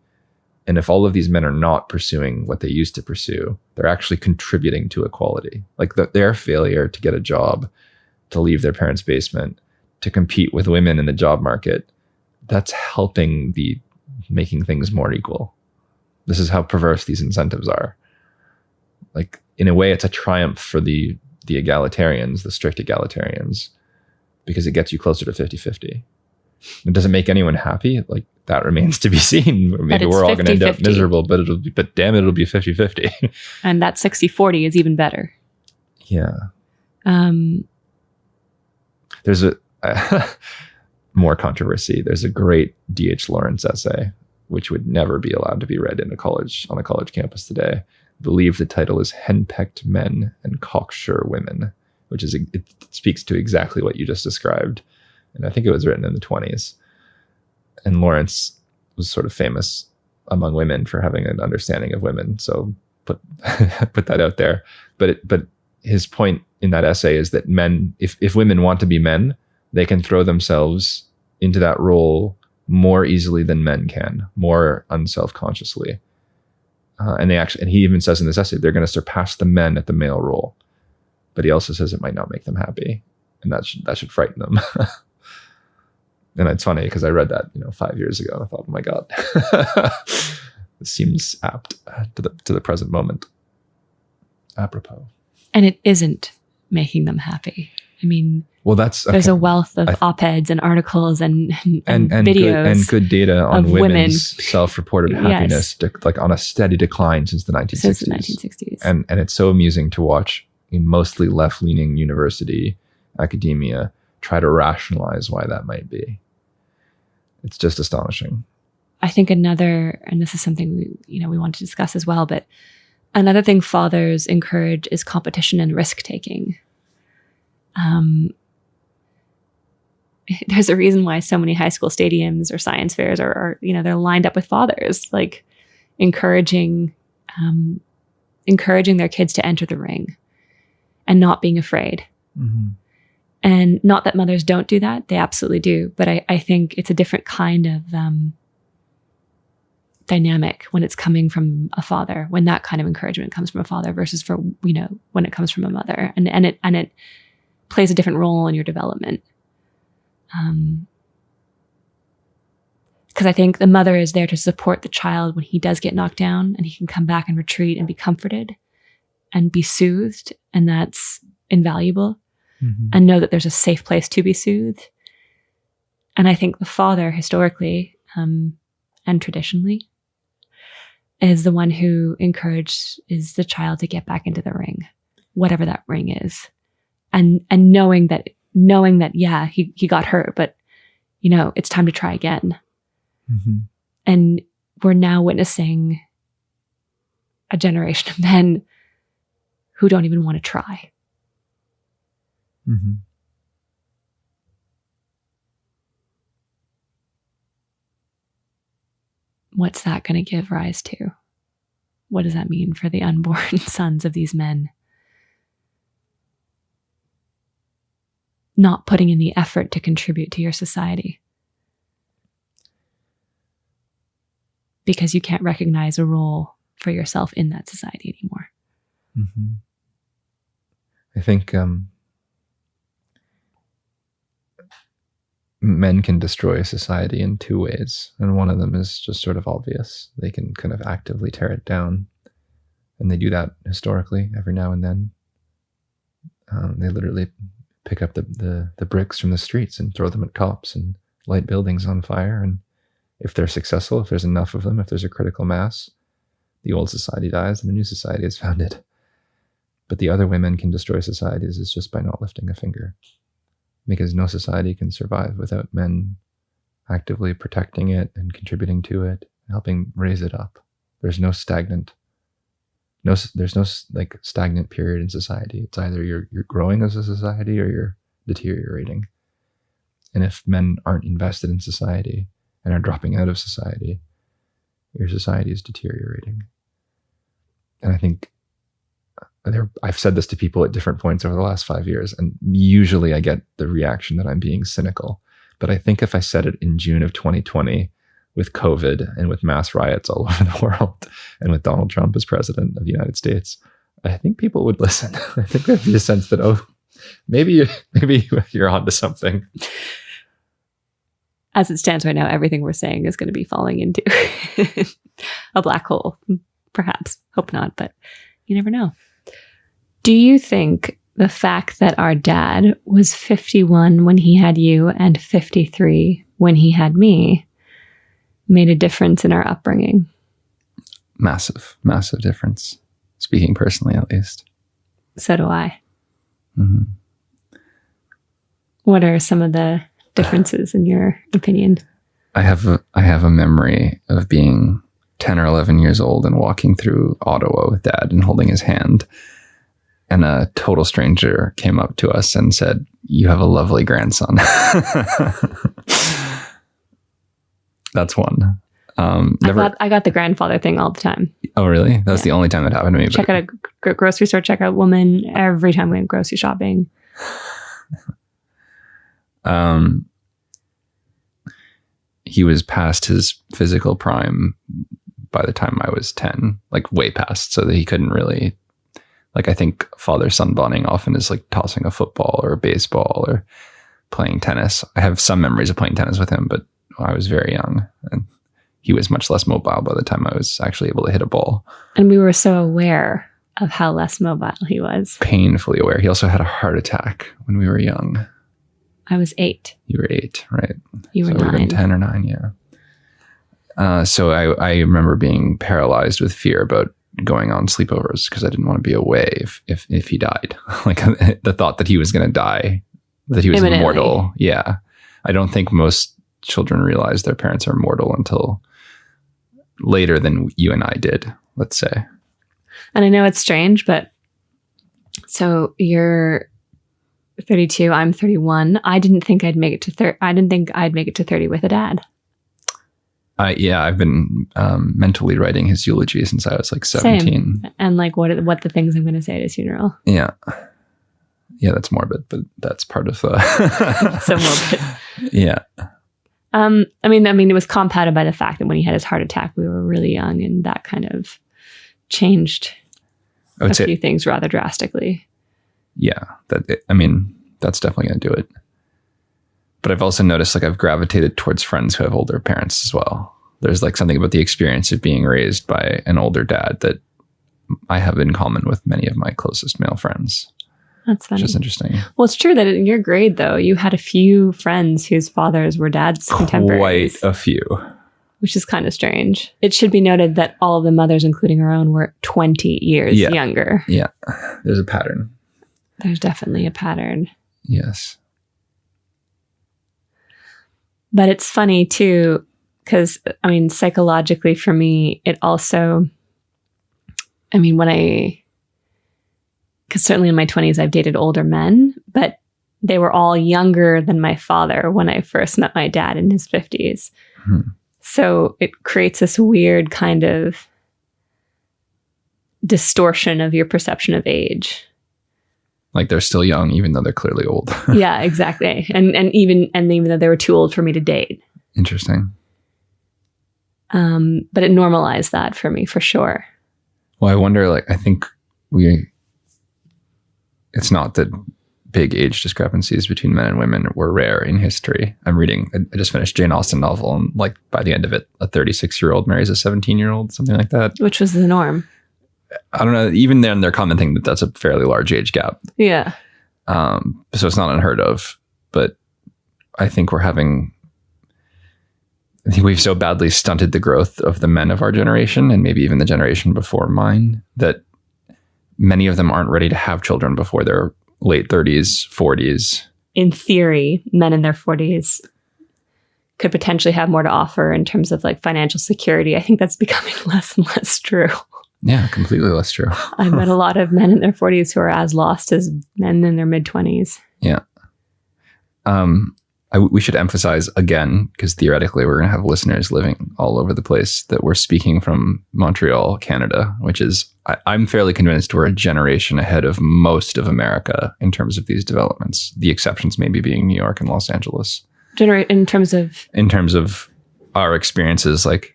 And if all of these men are not pursuing what they used to pursue, they're actually contributing to equality. Like their failure to get a job, to leave their parents' basement, to compete with women in the job market, that's helping the making things more equal. This is how perverse these incentives are. Like, in a way, it's a triumph for the egalitarians, the strict egalitarians, because it gets you closer to 50-50. It doesn't make anyone happy. Like, that remains to be seen. Maybe we're all going to end up miserable, but damn it, it'll be 50-50. And that 60-40 is even better. Yeah. There's more controversy. There's a great D.H. Lawrence essay, which would never be allowed to be read on a college campus today. I believe the title is Henpecked Men and Cocksure Women, which is, it speaks to exactly what you just described. And I think it was written in the 1920s. And Lawrence was sort of famous among women for having an understanding of women. So put that out there. But his point in that essay is that men, if women want to be men, they can throw themselves into that role more easily than men can, more unselfconsciously. And he even says in this essay, they're going to surpass the men at the male role. But he also says it might not make them happy, and that should frighten them. And it's funny because I read that 5 years ago. I thought, oh my God, this seems apt to the present moment. Apropos. And it isn't making them happy. I mean, well, there's a wealth of op-eds and articles and videos good data on women's women. self-reported happiness, like on a steady decline since the 1960s. Since the 1960s. And it's so amusing to watch a mostly left-leaning university academia try to rationalize why that might be. It's just astonishing. I think another, and this is something we want to discuss as well, but another thing fathers encourage is competition and risk-taking. There's a reason why so many high school stadiums or science fairs are they're lined up with fathers, like encouraging their kids to enter the ring and not being afraid. Mm-hmm. And not that mothers don't do that. They absolutely do. But I think it's a different kind of dynamic when it's coming from a father, when that kind of encouragement comes from a father versus when it comes from a mother. And it plays a different role in your development. Because I think the mother is there to support the child when he does get knocked down, and he can come back and retreat and be comforted and be soothed. And that's invaluable. Mm-hmm. And know that there's a safe place to be soothed. And I think the father, historically and traditionally, is the one who encourages the child to get back into the ring, whatever that ring is. And knowing that, yeah, he got hurt, but it's time to try again. Mm-hmm. And we're now witnessing a generation of men who don't even want to try. Mm-hmm. What's that going to give rise to? What does that mean for the unborn sons of these men? Not putting in the effort to contribute to your society. Because you can't recognize a role for yourself in that society anymore. Mm-hmm. I think men can destroy a society in two ways. And one of them is just sort of obvious. They can kind of actively tear it down. And they do that historically every now and then. They literally pick up the bricks from the streets and throw them at cops and light buildings on fire. And if they're successful, if there's enough of them, if there's a critical mass, the old society dies and a new society is founded. But the other way men can destroy societies is just by not lifting a finger. Because no society can survive without men actively protecting it and contributing to it, helping raise it up. There's no stagnant period in society. It's either you're growing as a society or you're deteriorating. And if men aren't invested in society and are dropping out of society, your society is deteriorating. And I think I've said this to people at different points over the last 5 years, and usually I get the reaction that I'm being cynical. But I think if I said it in June of 2020 with COVID and with mass riots all over the world and with Donald Trump as president of the United States, I think people would listen. I think there'd be a sense that, maybe you're onto something. As it stands right now, everything we're saying is going to be falling into a black hole. Perhaps. Hope not, but you never know. Do you think the fact that our dad was 51 when he had you and 53 when he had me made a difference in our upbringing? Massive difference. Speaking personally, at least. So do I. Mm-hmm. What are some of the differences in your opinion? I have a memory of being 10 or 11 years old and walking through Ottawa with Dad and holding his hand. And a total stranger came up to us and said, "You have a lovely grandson." That's one. I got the grandfather thing all the time. Oh, really? That was the only time that happened to me. Check out a grocery store, check out woman every time we went grocery shopping. He was past his physical prime by the time I was 10, like way past, so that he couldn't really, like, I think father-son bonding often is like tossing a football or a baseball or playing tennis. I have some memories of playing tennis with him, but I was very young and he was much less mobile by the time I was actually able to hit a ball. And we were so aware of how less mobile he was. Painfully aware. He also had a heart attack when we were young. I was 8. You were 8, right? You were so 9. We've been 10 or 9, yeah. So I remember being paralyzed with fear about going on sleepovers because I didn't want to be away if he died. Like the thought that he was going to die, that he was immortal. Yeah. I don't think most children realize their parents are mortal until later than you and I did, let's say. And I know it's strange, but so you're 32, I'm 31. I didn't think I'd make it to 30. I didn't think I'd make it to 30 with a dad. I've been mentally writing his eulogy since I was like 17. Same. And like what the things I'm going to say at his funeral. Yeah. Yeah, that's morbid, but that's part of So morbid. Yeah. I mean, it was compounded by the fact that when he had his heart attack, we were really young, and that kind of changed a few things rather drastically. Yeah, that's definitely going to do it. But I've also noticed like I've gravitated towards friends who have older parents as well. There's like something about the experience of being raised by an older dad that I have in common with many of my closest male friends. That's funny. Which is interesting. Well, it's true that in your grade, though, you had a few friends whose fathers were dads' contemporaries. Quite a few. Which is kind of strange. It should be noted that all of the mothers, including our own, were 20 years younger. Yeah, there's a pattern. There's definitely a pattern. Yes. But it's funny, too, because, I mean, psychologically for me, it also, I mean, because certainly in my 20s, I've dated older men, but they were all younger than my father when I first met my dad in his 50s. So it creates this weird kind of distortion of your perception of age. Like they're still young, even though they're clearly old. Yeah, exactly. And even though they were too old for me to date. Interesting. But it normalized that for me, for sure. Well, I wonder, like, I think it's not that big age discrepancies between men and women were rare in history. I just finished Jane Austen novel, and like by the end of it, a 36-year-old marries a 17-year-old, something like that. Which was the norm. I don't know. Even then, they're commenting that that's a fairly large age gap. Yeah. So it's not unheard of, but I think we've so badly stunted the growth of the men of our generation, and maybe even the generation before mine, that many of them aren't ready to have children before their late 30s, 40s. In theory, men in their 40s could potentially have more to offer in terms of like financial security. I think that's becoming less and less true. Yeah, completely less true. I've met a lot of men in their 40s who are as lost as men in their mid-20s. Yeah. We should emphasize again, because theoretically we're going to have listeners living all over the place, that we're speaking from Montreal, Canada, which is, I'm fairly convinced we're a generation ahead of most of America in terms of these developments. The exceptions maybe being New York and Los Angeles. In terms of our experiences, like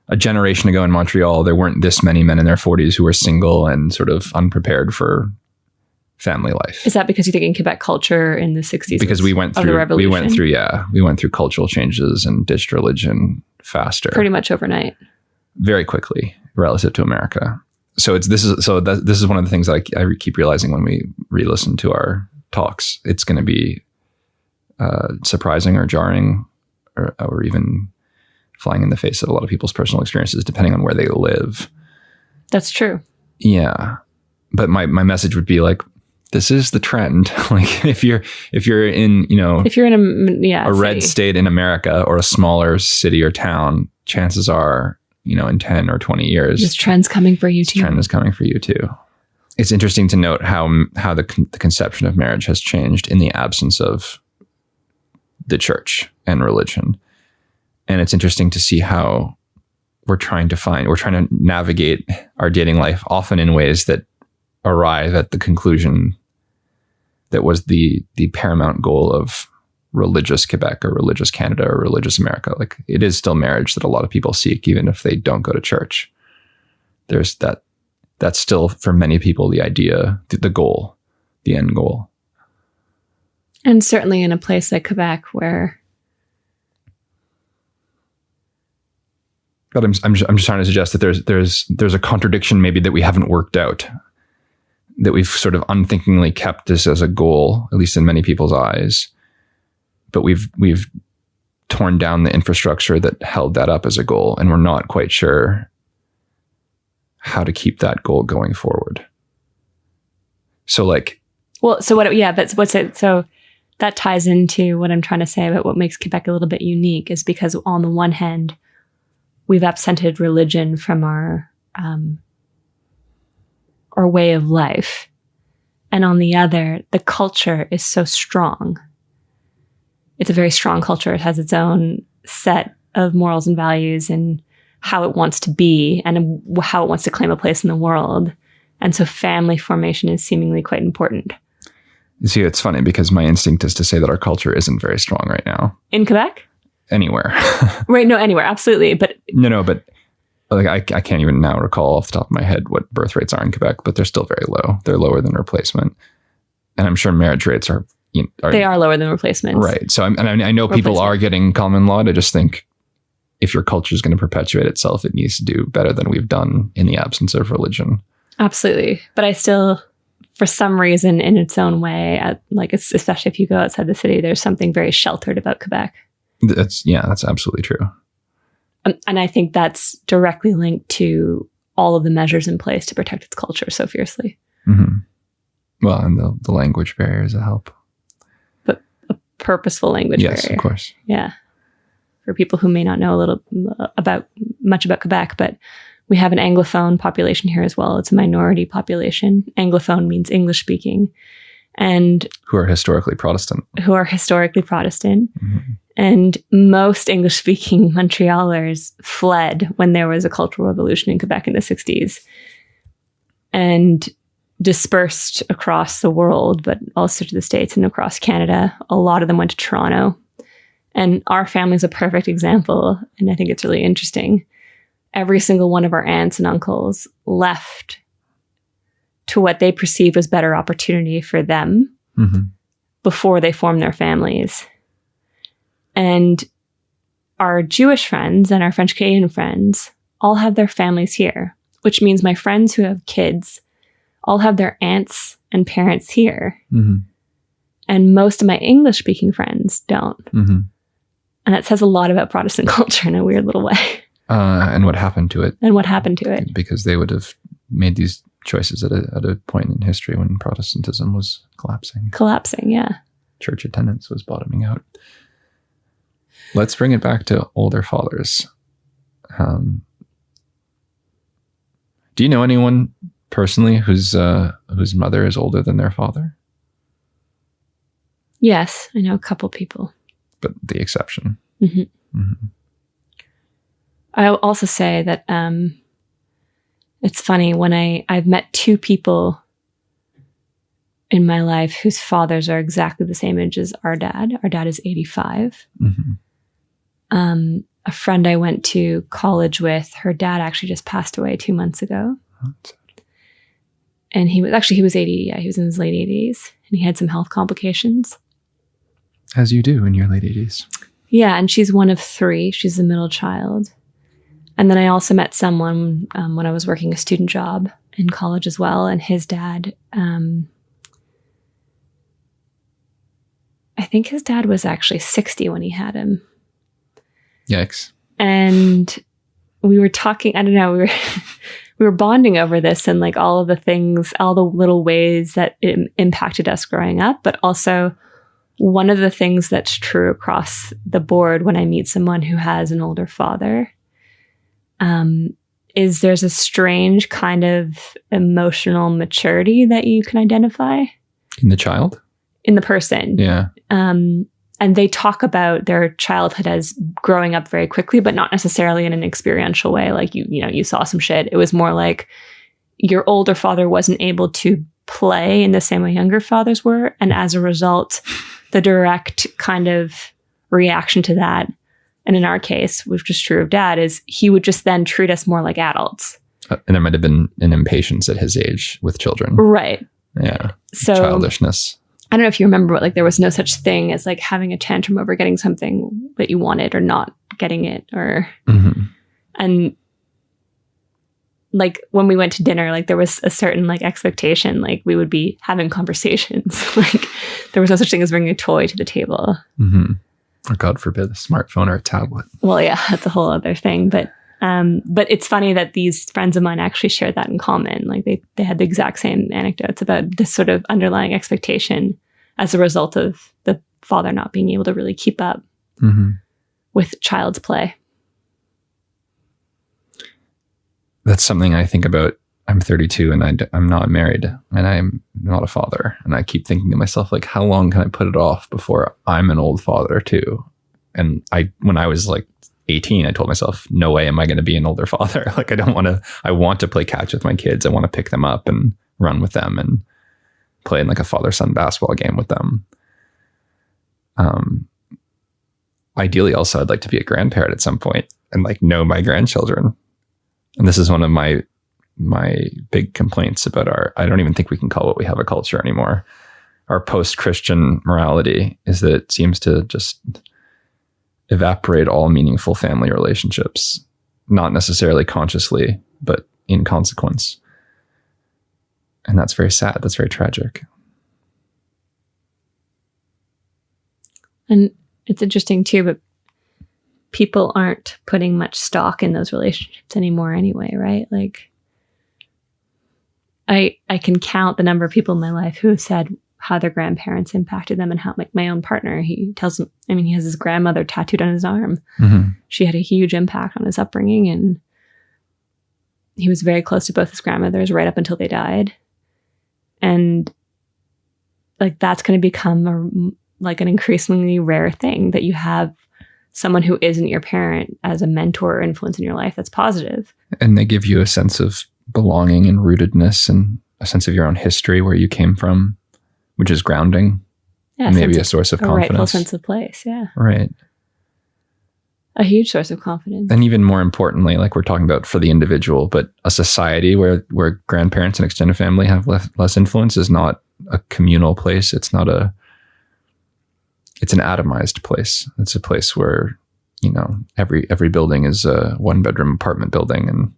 a generation ago in Montreal, there weren't this many men in their 40s who were single and sort of unprepared for family life. Is that because you think in Quebec culture in the 60s? Because we went through cultural changes and ditched religion faster. Pretty much overnight. Very quickly relative to America. So this is one of the things I keep realizing when we re-listen to our talks. It's going to be surprising or jarring or even flying in the face of a lot of people's personal experiences, depending on where they live. That's true. Yeah. But my message would be like, this is the trend. Like if you're in, a red state in America or a smaller city or town, chances are, in 10 or 20 years, this trend's coming for you too. Trend is coming for you too. It's interesting to note how the conception of marriage has changed in the absence of the church and religion. And it's interesting to see how we're trying to navigate our dating life often in ways that arrive at the conclusion that was the paramount goal of religious Quebec or religious Canada or religious America. Like it is still marriage that a lot of people seek, even if they don't go to church. There's that's still for many people the idea, the goal, the end goal. And certainly in a place like Quebec where. But I'm just trying to suggest that there's a contradiction maybe that we haven't worked out. that we've sort of unthinkingly kept this as a goal, at least in many people's eyes. But we've torn down the infrastructure that held that up as a goal, and we're not quite sure how to keep that goal going forward. So so that ties into what I'm trying to say about what makes Quebec a little bit unique, is because on the one hand, we've absented religion from our way of life. And on the other, the culture is so strong. It's a very strong culture. It has its own set of morals and values and how it wants to be and how it wants to claim a place in the world. And so family formation is seemingly quite important. You see, it's funny because my instinct is to say that our culture isn't very strong right now. In Quebec? Anywhere. Right. No, anywhere. Absolutely. But but like I can't even now recall off the top of my head what birth rates are in Quebec, but they're still very low. They're lower than replacement. And I'm sure marriage rates are lower than replacements. Right. So I know people are getting common law. I just think if your culture is going to perpetuate itself, it needs to do better than we've done in the absence of religion. Absolutely. But I still, for some reason, in its own way, especially if you go outside the city, there's something very sheltered about Quebec. That's absolutely true. And I think that's directly linked to all of the measures in place to protect its culture so fiercely. Mm-hmm. Well, and the language barriers that help. But a purposeful language barrier. Yes, of course. Yeah. For people who may not know much about Quebec, but we have an Anglophone population here as well. It's a minority population. Anglophone means English speaking. And who are historically Protestant. Mm-hmm. And most English-speaking Montrealers fled when there was a cultural revolution in Quebec in the 60s and dispersed across the world, but also to the States and across Canada. A lot of them went to Toronto. And our family is a perfect example, and I think it's really interesting. Every single one of our aunts and uncles left to what they perceived was better opportunity for them before they formed their families. And our Jewish friends and our French Canadian friends all have their families here, which means my friends who have kids all have their aunts and parents here. Mm-hmm. And most of my English speaking friends don't. Mm-hmm. And that says a lot about Protestant culture in a weird little way. And what happened to it. Because they would have made these choices at a point in history when Protestantism was collapsing. Yeah. Church attendance was bottoming out. Let's bring it back to older fathers. Do you know anyone personally whose mother is older than their father? Yes, I know a couple people. But the exception. Mm-hmm. Mm-hmm. I'll also say that it's funny when I've met two people in my life whose fathers are exactly the same age as our dad. Our dad is 85. Mm-hmm. A friend I went to college with, her dad actually just passed away 2 months ago. And he was 80. Yeah, he was in his late 80s and he had some health complications. As you do in your late 80s. Yeah, and she's one of three. She's the middle child. And then I also met someone when I was working a student job in college as well. And his dad, I think his dad was actually 60 when he had him. Yikes. And we were talking, I don't know, we were bonding over this and like all of the things, all the little ways that it impacted us growing up. But also one of the things that's true across the board when I meet someone who has an older father is there's a strange kind of emotional maturity that you can identify. In the child? In the person. Yeah. And they talk about their childhood as growing up very quickly, but not necessarily in an experiential way. Like, you saw some shit. It was more like your older father wasn't able to play in the same way younger fathers were. And as a result, the direct kind of reaction to that, and in our case, which is true of dad, is he would just then treat us more like adults. And there might have been an impatience at his age with children. Right. Yeah. So childishness. I don't know if you remember, but like there was no such thing as like having a tantrum over getting something that you wanted or not getting it, or and like when we went to dinner, like there was a certain like expectation, like we would be having conversations. Like there was no such thing as bringing a toy to the table. Mm-hmm. Or God forbid, a smartphone or a tablet. Well, yeah, that's a whole other thing. But it's funny that these friends of mine actually shared that in common. Like they had the exact same anecdotes about this sort of underlying expectation as a result of the father not being able to really keep up with child's play. That's something I think about. I'm 32 and I'm not married and I'm not a father. And I keep thinking to myself, like, how long can I put it off before I'm an old father too? And when I was like 18, I told myself, no way am I going to be an older father. Like, I want to play catch with my kids. I want to pick them up and run with them and play in like a father-son basketball game with them. Ideally also I'd like to be a grandparent at some point and like know my grandchildren. And this is one of my big complaints about I don't even think we can call what we have a culture anymore. Our post-Christian morality is that it seems to just evaporate all meaningful family relationships, not necessarily consciously, but in consequence. And that's very sad. That's very tragic. And it's interesting too, but people aren't putting much stock in those relationships anymore anyway, right? Like I can count the number of people in my life who have said how their grandparents impacted them, and how, like my own partner, he tells them, I mean, he has his grandmother tattooed on his arm. She had a huge impact on his upbringing, and he was very close to both his grandmothers right up until they died. And like, that's going to become an increasingly rare thing, that you have someone who isn't your parent as a mentor or influence in your life that's positive. And they give you a sense of belonging and rootedness and a sense of your own history, where you came from, which is grounding. Yeah, and maybe a source of confidence. A rightful sense of place, yeah. Right. A huge source of confidence. And even more importantly, like we're talking about for the individual, but a society where grandparents and extended family have less influence is not a communal place. It's not it's an atomized place. It's a place where, you know, every building is a 1-bedroom apartment building, and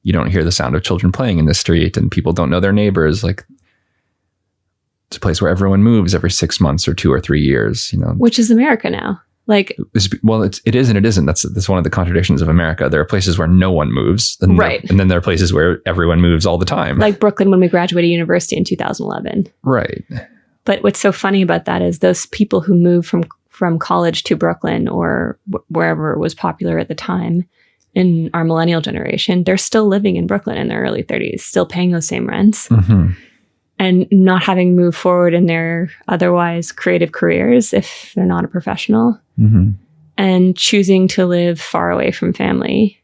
you don't hear the sound of children playing in the street, and people don't know their neighbors. Like, it's a place where everyone moves every 6 months or 2 or 3 years, you know. Which is America now. Like, well, it is and it isn't. That's one of the contradictions of America. There are places where no one moves, and right, and then there are places where everyone moves all the time. Like Brooklyn when we graduated university in 2011. Right. But what's so funny about that is those people who moved from college to Brooklyn or wherever it was popular at the time in our millennial generation, they're still living in Brooklyn in their early 30s, still paying those same rents. And not having moved forward in their otherwise creative careers if they're not a professional, and choosing to live far away from family.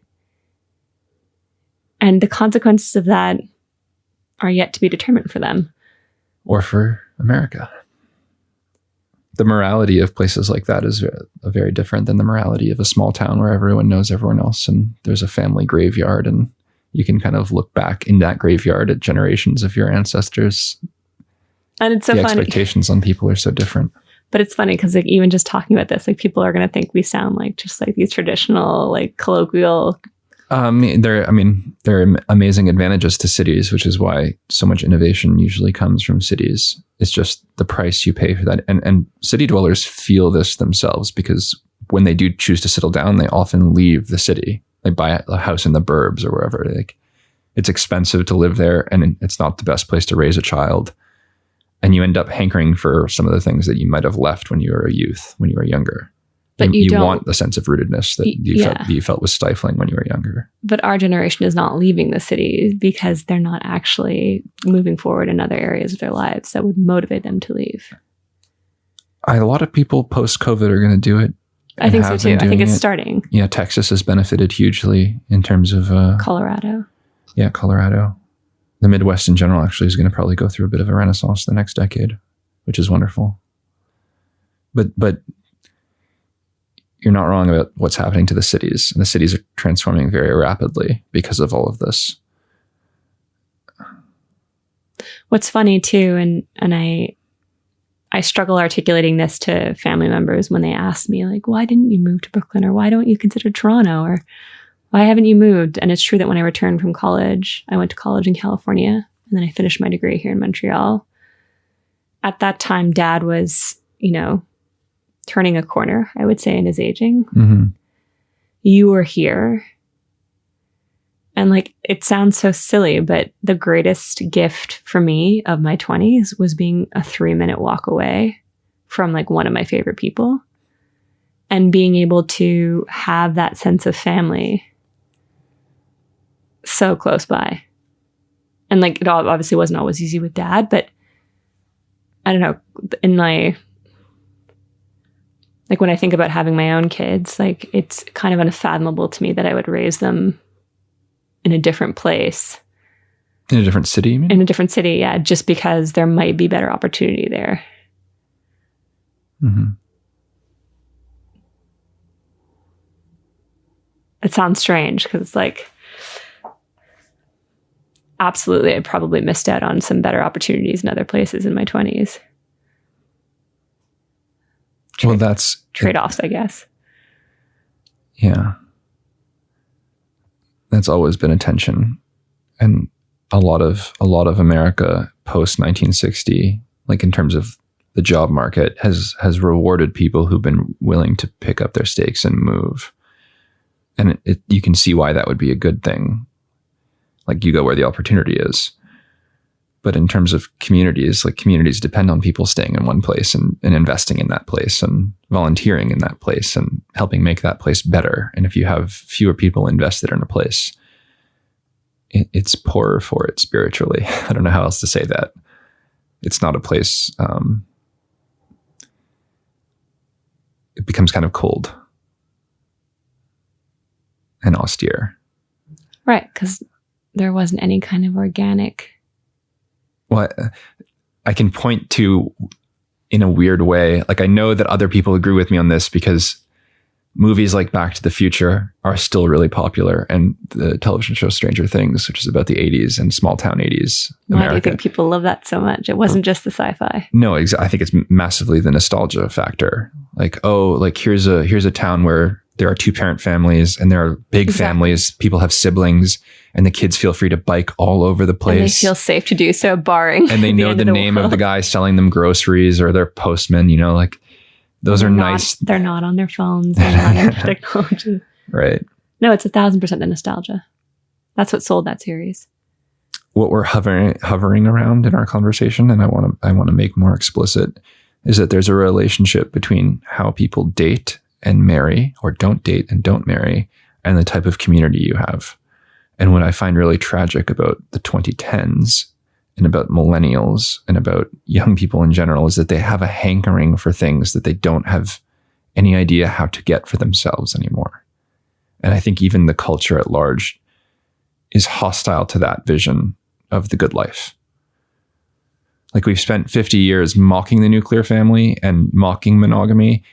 And the consequences of that are yet to be determined for them. Or for America. The morality of places like that is very different than the morality of a small town where everyone knows everyone else, and there's a family graveyard, and you can kind of look back in that graveyard at generations of your ancestors. And it's so funny. The expectations on people are so different. But it's funny because like even just talking about this, like people are going to think we sound like just like these traditional, like colloquial. There are amazing advantages to cities, which is why so much innovation usually comes from cities. It's just the price you pay for that. And city dwellers feel this themselves, because when they do choose to settle down, they often leave the city. They buy a house in the burbs or wherever. Like, it's expensive to live there, and it's not the best place to raise a child. And you end up hankering for some of the things that you might have left when you were a youth, when you were younger. But you want the sense of rootedness that you felt was stifling when you were younger. But our generation is not leaving the city because they're not actually moving forward in other areas of their lives that would motivate them to leave. A lot of people post-COVID are going to do it. I think so too. I think it's starting. Yeah, Texas has benefited hugely in terms of... Colorado. Yeah, Colorado. The Midwest in general actually is going to probably go through a bit of a renaissance the next decade, which is wonderful. But you're not wrong about what's happening to the cities. And the cities are transforming very rapidly because of all of this. What's funny too, and I struggle articulating this to family members when they ask me, like, why didn't you move to Brooklyn? Or why don't you consider Toronto? Or why haven't you moved? And it's true that when I returned from college, I went to college in California, and then I finished my degree here in Montreal. At that time, Dad was, turning a corner, I would say, in his aging. Mm-hmm. You were here. And like, it sounds so silly, but the greatest gift for me of my 20s was being a 3-minute walk away from like one of my favorite people, and being able to have that sense of family so close by. And like, it obviously wasn't always easy with Dad, but I don't know, when I think about having my own kids, like, it's kind of unfathomable to me that I would raise them in a different place. In a different city, you mean? In a different city, yeah, just because there might be better opportunity there. Mm-hmm. It sounds strange because it's like, absolutely, I probably missed out on some better opportunities in other places in my 20s. Well, that's trade-offs, I guess. Yeah. That's always been a tension. And a lot of America post 1960, like in terms of the job market, has rewarded people who've been willing to pick up their stakes and move. And you can see why that would be a good thing. Like, you go where the opportunity is. But in terms of communities, like, communities depend on people staying in one place and investing in that place and volunteering in that place and helping make that place better. And if you have fewer people invested in a place, it's poorer for it spiritually. I don't know how else to say that. It's not a place, it becomes kind of cold and austere. Right, because there wasn't any kind of organic. Well, I can point to, in a weird way, like, I know that other people agree with me on this because movies like Back to the Future are still really popular, and the television show Stranger Things, which is about the 80s and small town 80s America. Why do you think people love that so much? It wasn't just the sci-fi. No, I think it's massively the nostalgia factor. Like, oh, like, here's a town where there are 2-parent families and there are big families. People have siblings, and the kids feel free to bike all over the place. And they feel safe to do so, barring. And they know the name of the guy selling them groceries or their postman, like, those are nice. They're not on their phones. They're not on technology. Right. No, it's 1,000% the nostalgia. That's what sold that series. What we're hovering around in our conversation, and I want to make more explicit, is that there's a relationship between how people date and marry, or don't date and don't marry, and the type of community you have. And what I find really tragic about the 2010s and about millennials and about young people in general is that they have a hankering for things that they don't have any idea how to get for themselves anymore. And I think even the culture at large is hostile to that vision of the good life. Like, we've spent 50 years mocking the nuclear family and mocking monogamy,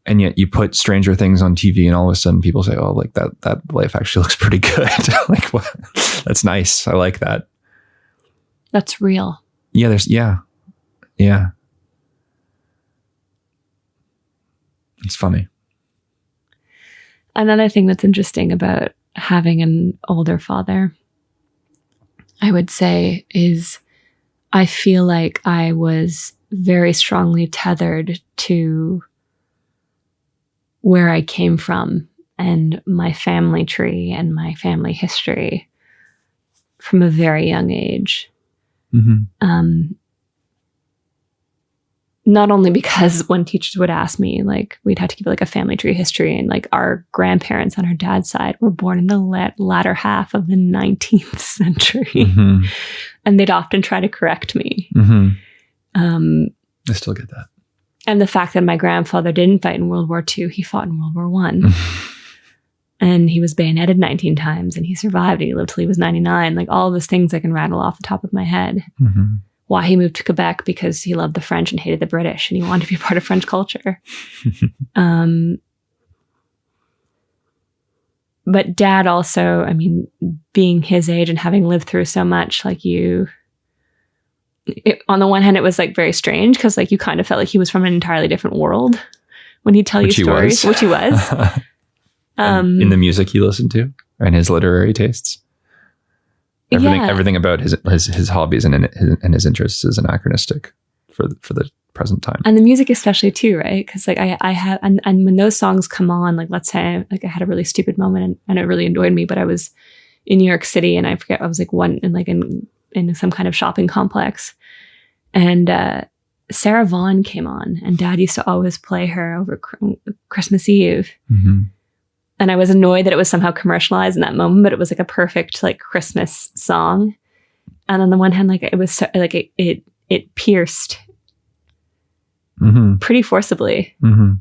and yet you put Stranger Things on TV and all of a sudden people say, oh, like, that life actually looks pretty good. Like, what? That's nice. I like that. That's real. Yeah, yeah. It's funny. Another thing that's interesting about having an older father, I would say, is I feel like I was very strongly tethered to where I came from and my family tree and my family history from a very young age. Mm-hmm. Not only because when teachers would ask me, like, we'd have to give like a family tree history, and like, our grandparents on her dad's side were born in the latter half of the 19th century. Mm-hmm. And they'd often try to correct me. Mm-hmm. I still get that. And the fact that my grandfather didn't fight in World War II, he fought in World War I. And he was bayoneted 19 times, and he survived, and he lived till he was 99. Like, all those things I can rattle off the top of my head. Mm-hmm. Why he moved to Quebec, because he loved the French and hated the British, and he wanted to be a part of French culture. But Dad also, I mean, being his age and having lived through so much, like, on the one hand, it was like very strange because like you kind of felt like he was from an entirely different world when he'd tell you stories, which he was. In the music he listened to. and his literary tastes. Everything about his hobbies and his interests is anachronistic for the present time. And the music especially too, right? Because like I have, and when those songs come on, like let's say like I had a really stupid moment and it really annoyed me, but I was in New York City and I forget, I was like in some kind of shopping complex, and Sarah Vaughan came on, and Dad used to always play her over Christmas Eve. Mm-hmm. And I was annoyed that it was somehow commercialized in that moment, but it was like a perfect like Christmas song. And on the one hand, like it was so, like it pierced mm-hmm. pretty forcibly mm-hmm.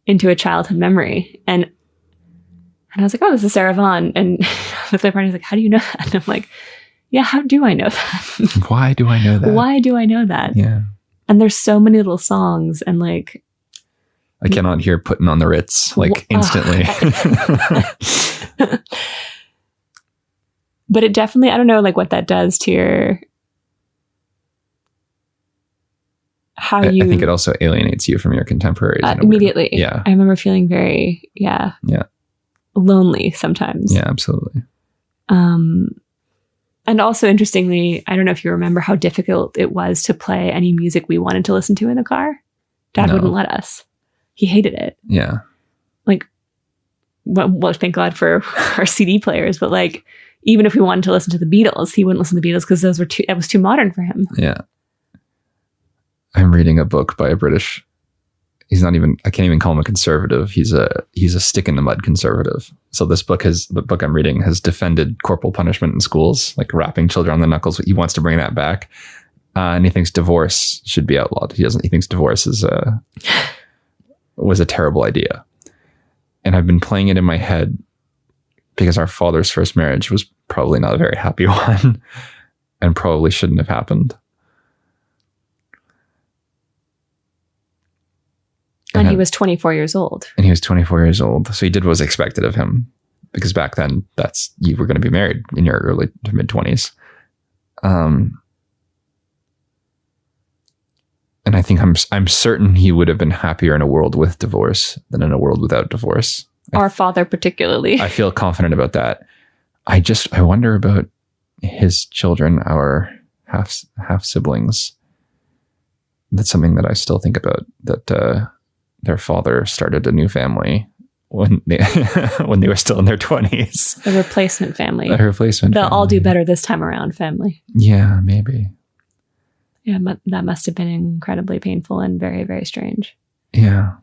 into a childhood memory. And I was like, oh, this is Sarah Vaughan. And with my partner, he's like, how do you know that? And I'm like, yeah, how do I know that? Why do I know that? Why do I know that? Yeah. And there's so many little songs, and like, I cannot hear Putting on the Ritz like instantly. But it definitely, I don't know, like what that does to your, I think it also alienates you from your contemporaries. Immediately. Yeah. I remember feeling very, lonely sometimes. Yeah, absolutely. And also interestingly, I don't know if you remember how difficult it was to play any music we wanted to listen to in the car. Dad wouldn't let us. He hated it. Yeah. Like, well, thank God for our CD players, but like, even if we wanted to listen to the Beatles, he wouldn't listen to the Beatles because that was too modern for him. Yeah. I'm reading a book by a British, I can't even call him a conservative. He's a stick in the mud conservative. So the book I'm reading has defended corporal punishment in schools, like rapping children on the knuckles. He wants to bring that back. And he thinks divorce should be outlawed. He thinks divorce was a terrible idea. And I've been playing it in my head because our father's first marriage was probably not a very happy one and probably shouldn't have happened. And he was 24 years old. And he was 24 years old. So he did what was expected of him, because back then you were going to be married in your early to mid 20s. And I think I'm certain he would have been happier in a world with divorce than in a world without divorce. Our father particularly. I feel confident about that. I wonder about his children, our half siblings. That's something that I still think about, that their father started a new family when they were still in their 20s. A replacement family. They'll all do better this time around family. Yeah, maybe. Yeah, but that must have been incredibly painful and very, very strange. Yeah.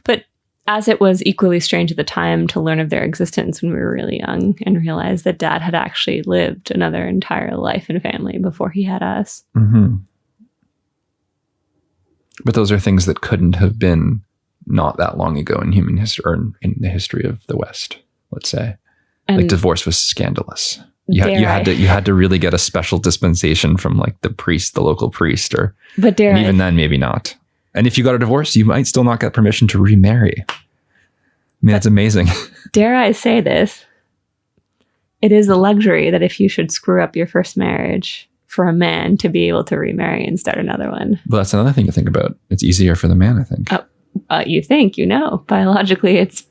But as it was equally strange at the time to learn of their existence when we were really young and realize that Dad had actually lived another entire life and family before he had us. Mm-hmm. But those are things that couldn't have been not that long ago in human history, or in the history of the West, let's say. And like divorce was scandalous. You had to really get a special dispensation from like the local priest, even then maybe not. And if you got a divorce, you might still not get permission to remarry. I mean, that's amazing. Dare I say this? It is a luxury that if you should screw up your first marriage, for a man to be able to remarry and start another one. Well, that's another thing to think about. It's easier for the man, I think. You think, biologically it's...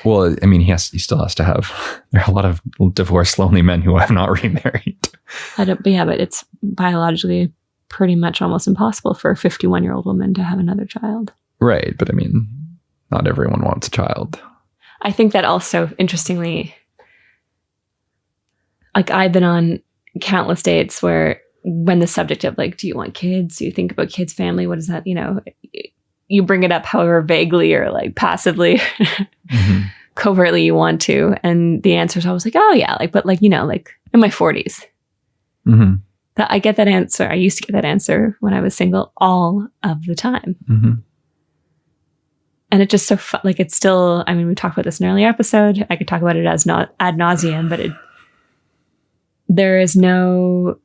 Well, I mean, he still has to have... There are a lot of divorced, lonely men who have not remarried. But it's biologically pretty much almost impossible for a 51-year-old woman to have another child. Right, but I mean, not everyone wants a child. I think that also, interestingly, like I've been on countless dates where when the subject of like, do you want kids? Do you think about kids, family? What is that? You bring it up however vaguely or like passively, mm-hmm. covertly you want to. And the answer is always like, oh yeah, like, but like, like in my 40s. Mm-hmm. That I get that answer. I used to get that answer when I was single all of the time. Mm-hmm. And it's just so fun. Like it's still, I mean, we talked about this in an earlier episode. I could talk about it as not ad nauseum, but there is no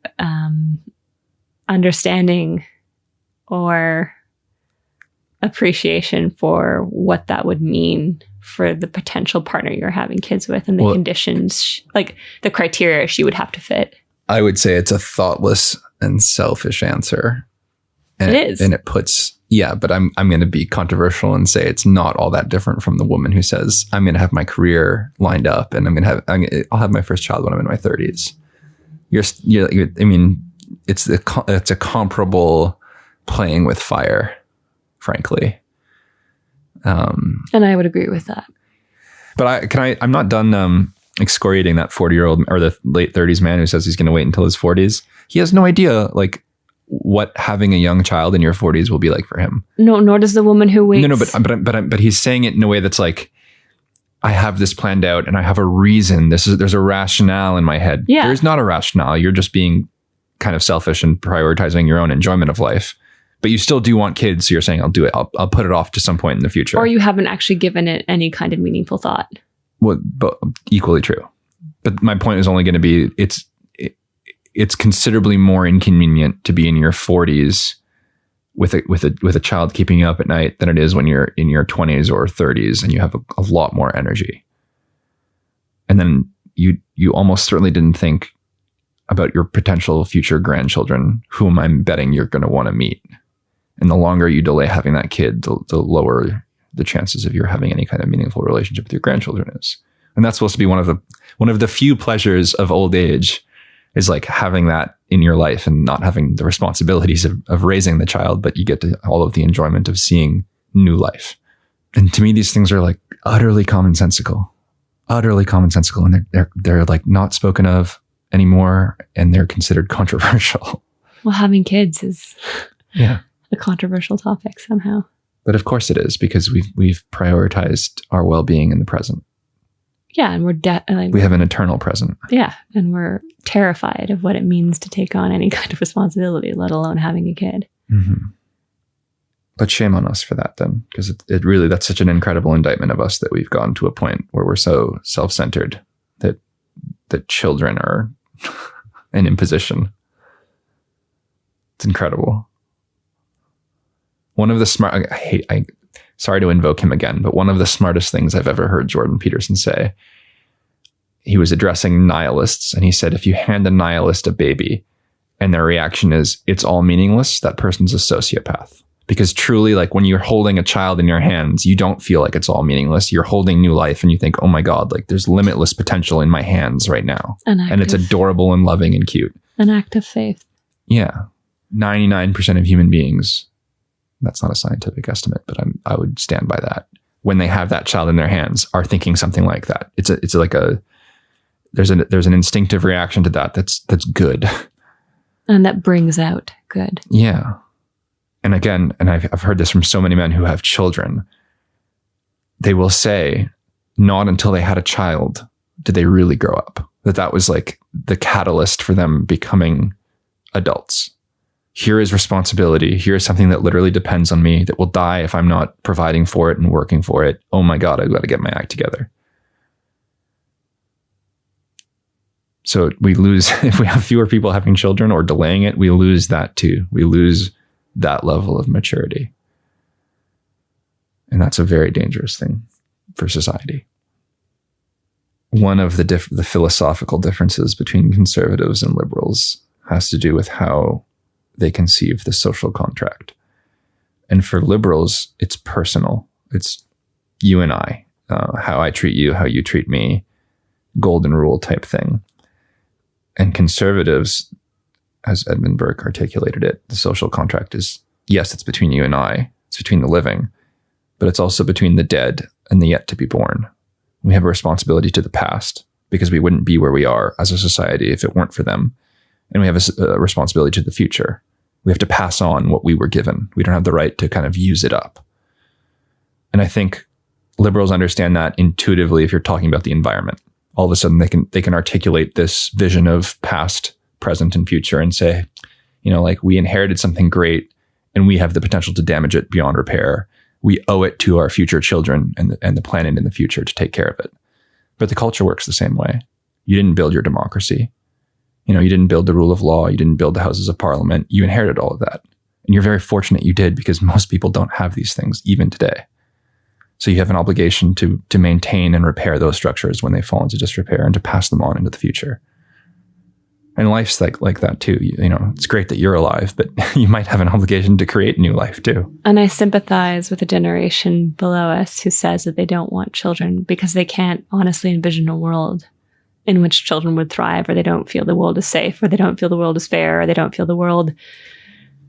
understanding or appreciation for what that would mean for the potential partner you're having kids with and the conditions, like the criteria she would have to fit. I would say it's a thoughtless and selfish answer. And it is. And it puts Yeah, but I'm going to be controversial and say it's not all that different from the woman who says, I'm going to have my career lined up and I'll have my first child when I'm in my 30s. I mean, it's a comparable playing with fire, frankly. And I would agree with that. But I'm not done excoriating that 40-year-old or the late 30s man who says he's going to wait until his 40s. He has no idea, like, what having a young child in your 40s will be like for him. No, nor does the woman who waits. No, but he's saying it in a way that's like, I have this planned out and I have a reason. There's a rationale in my head. Yeah. There's not a rationale. You're just being kind of selfish and prioritizing your own enjoyment of life. But you still do want kids. So you're saying, I'll do it. I'll put it off to some point in the future. Or you haven't actually given it any kind of meaningful thought. Well, but equally true. But my point is only going to be, it's considerably more inconvenient to be in your 40s with a child keeping you up at night than it is when you're in your 20s or 30s and you have a lot more energy. And then you almost certainly didn't think about your potential future grandchildren, whom I'm betting you're going to want to meet. And the longer you delay having that kid, the lower the chances of you having any kind of meaningful relationship with your grandchildren is. And that's supposed to be one of the few pleasures of old age, is like having that in your life and not having the responsibilities of raising the child, but you get to all of the enjoyment of seeing new life. And to me, these things are like utterly commonsensical, and they're like not spoken of anymore, and they're considered controversial. Well, having kids is a controversial topic somehow. But of course it is, because we've prioritized our well-being in the present. Yeah, and we have an eternal present. Yeah, and we're terrified of what it means to take on any kind of responsibility, let alone having a kid. Mm-hmm. But shame on us for that then, because it really, that's such an incredible indictment of us that we've gotten to a point where we're so self-centered that children are an imposition. It's incredible. One of the sorry to invoke him again, but one of the smartest things I've ever heard Jordan Peterson say, he was addressing nihilists, and he said, if you hand a nihilist a baby and their reaction is, it's all meaningless, that person's a sociopath. Because truly, like when you're holding a child in your hands, you don't feel like it's all meaningless. You're holding new life and you think, oh my God, like there's limitless potential in my hands right now. And it's adorable and loving and cute. An act of faith. Yeah. 99% of human beings, that's not a scientific estimate, but I would stand by that, when they have that child in their hands, are thinking something like that. There's an instinctive reaction to that's good. And that brings out good. Yeah. And again, and I've heard this from so many men who have children, they will say, not until they had a child did they really grow up. That was like the catalyst for them becoming adults. Here is responsibility. Here is something that literally depends on me, that will die if I'm not providing for it and working for it. Oh my God, I've got to get my act together. So we lose, if we have fewer people having children or delaying it, we lose that too. We lose that level of maturity. And that's a very dangerous thing for society. One of the philosophical differences between conservatives and liberals has to do with how they conceive the social contract. And for liberals, it's personal. It's you and I, how I treat you, how you treat me, golden rule type thing. And conservatives, as Edmund Burke articulated it, the social contract is, yes, it's between you and I, it's between the living, but it's also between the dead and the yet to be born. We have a responsibility to the past, because we wouldn't be where we are as a society if it weren't for them. And we have a responsibility to the future. We have to pass on what we were given. We don't have the right to kind of use it up. And I think liberals understand that intuitively if you're talking about the environment. All of a sudden they can articulate this vision of past, present, and future and say, like, we inherited something great and we have the potential to damage it beyond repair. We owe it to our future children and the planet in the future to take care of it. But the culture works the same way. You didn't build your democracy. You didn't build the rule of law. You didn't build the houses of parliament. You inherited all of that. And you're very fortunate you did, because most people don't have these things even today. So you have an obligation to maintain and repair those structures when they fall into disrepair, and to pass them on into the future. And life's like that too. You know, it's great that you're alive, but you might have an obligation to create new life too. And I sympathize with the generation below us who says that they don't want children because they can't honestly envision a world in which children would thrive, or they don't feel the world is safe, or they don't feel the world is fair, or they don't feel the world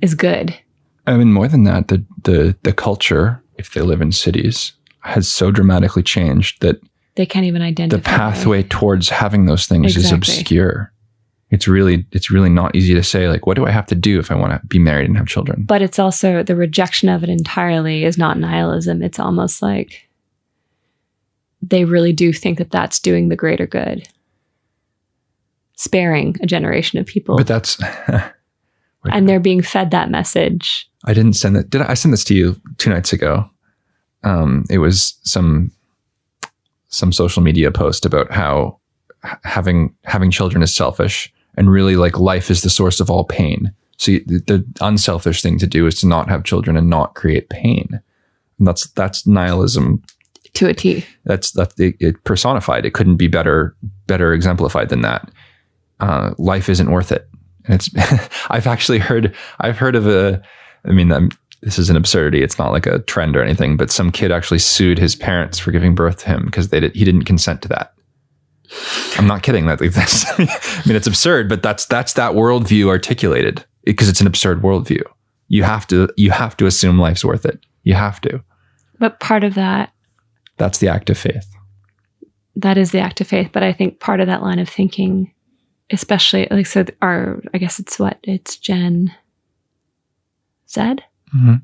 is good. I mean, more than that, the culture, if they live in cities, has so dramatically changed that they can't even identify. The pathway towards having those things is obscure. It's really not easy to say, like, what do I have to do if I want to be married and have children? But it's also the rejection of it entirely is not nihilism. It's almost like they really do think that that's doing the greater good. Sparing a generation of people. But that's... and they're being fed that message. I didn't send it. I sent this to you 2 nights ago? It was some social media post about how having children is selfish, and really, like, life is the source of all pain. So the unselfish thing to do is to not have children and not create pain. And that's nihilism to a T. That's it personified. It couldn't be better exemplified than that. Life isn't worth it. And it's I've heard of this is an absurdity. It's not like a trend or anything, but some kid actually sued his parents for giving birth to him because he didn't consent to that. I'm not kidding. It's absurd, but that's that worldview articulated, because it's an absurd worldview. You have to assume life's worth it. You have to. But part of that's the act of faith. That is the act of faith. But I think part of that line of thinking, especially like, so I guess it's Gen Z. Mm-hmm.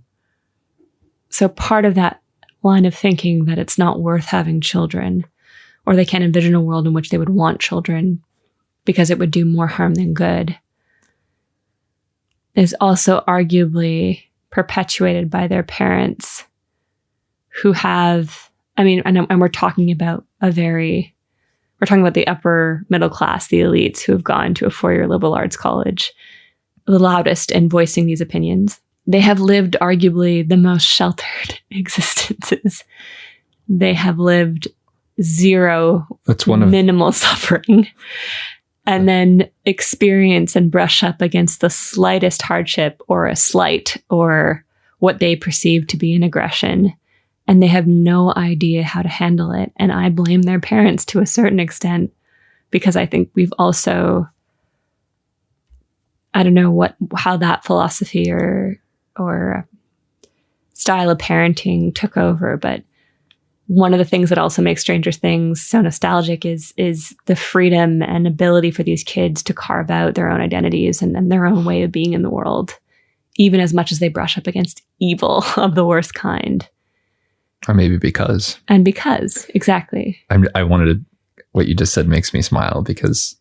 So part of that line of thinking that it's not worth having children, or they can't envision a world in which they would want children because it would do more harm than good, is also arguably perpetuated by their parents who have, and we're talking about the upper middle class, the elites who have gone to a 4-year liberal arts college, the loudest in voicing these opinions. They have lived arguably the most sheltered existences. They have lived minimal suffering, and then experience and brush up against the slightest hardship or a slight or what they perceive to be an aggression. And they have no idea how to handle it. And I blame their parents to a certain extent, because I think we've also, I don't know how that philosophy or style of parenting took over, but one of the things that also makes Stranger Things so nostalgic is the freedom and ability for these kids to carve out their own identities and their own way of being in the world, even as much as they brush up against evil of the worst kind. Or maybe because. And because, exactly. What you just said makes me smile, because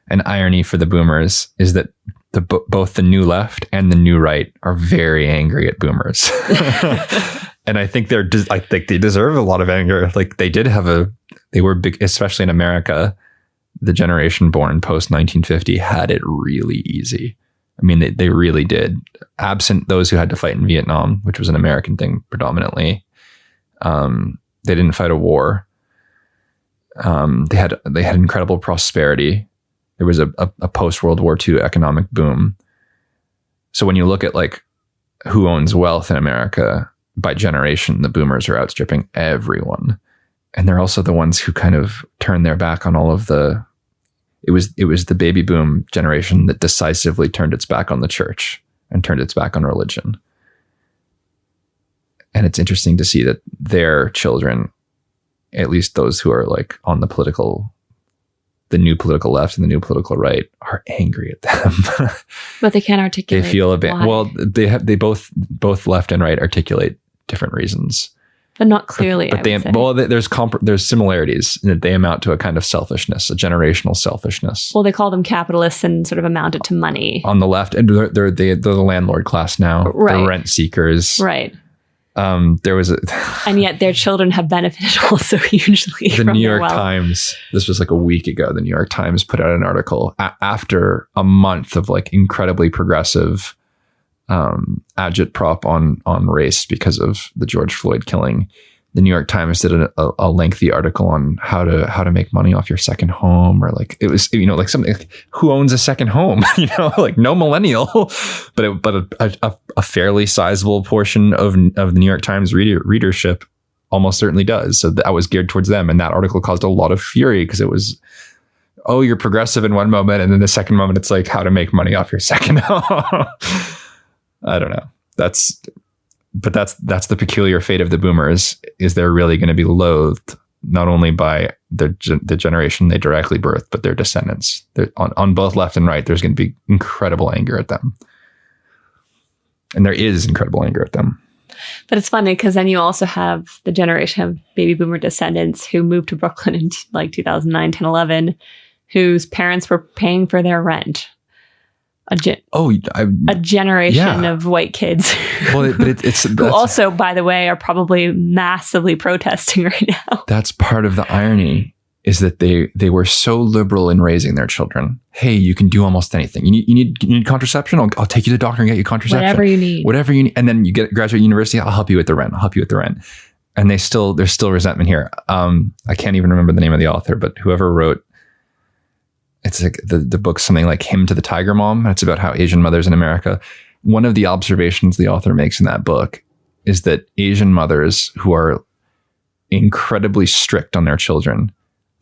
an irony for the boomers is that both the new left and the new right are very angry at boomers. And I think they deserve a lot of anger. Like, they were big, especially in America. The generation born post 1950 had it really easy. I mean, they really did. Absent those who had to fight in Vietnam, which was an American thing predominantly. They didn't fight a war. They had incredible prosperity. There was a post World War II economic boom. So when you look at like who owns wealth in America, by generation, the boomers are outstripping everyone. And they're also the ones who kind of turned their back on all of it was the baby boom generation that decisively turned its back on the church and turned its back on religion. And it's interesting to see that their children, at least those who are like on the new political left and the new political right, are angry at them. But they can't articulate. They feel they both left and right articulate different reasons, but not clearly. But there's similarities in that they amount to a kind of selfishness, a generational selfishness. Well, they call them capitalists and sort of amounted to money on the left, and they're the landlord class now. Right. They're rent seekers. Right. And yet their children have benefited also hugely. The New York Times, this was like a week ago, the New York Times put out an article after a month of like incredibly progressive agitprop on race because of the George Floyd killing. the New York Times did a lengthy article on how to make money off your second home, or like it was, like something like, who owns a second home, like no millennial, but a fairly sizable portion of the New York Times readership almost certainly does. So that was geared towards them. And that article caused a lot of fury because it was, oh, you're progressive in one moment, and then the second moment it's like how to make money off your second home. I don't know. That's the peculiar fate of the boomers, is they're really going to be loathed not only by the generation they directly birthed, but their descendants. On both left and right, there's going to be incredible anger at them. And there is incredible anger at them. But it's funny because then you also have the generation of baby boomer descendants who moved to Brooklyn in like 2009, 10, 11, whose parents were paying for their rent. A generation of white kids who also, by the way, are probably massively protesting right now. That's part of the irony, is that they were so liberal in raising their children. Hey, you can do almost anything. You need contraception? I'll take you to the doctor and get you contraception. Whatever you need. And then you graduate university, I'll help you with the rent. And there's still resentment here. I can't even remember the name of the author, but whoever wrote, it's like the book's something like Hymn to the Tiger Mom. It's about how Asian mothers in America. One of the observations the author makes in that book is that Asian mothers who are incredibly strict on their children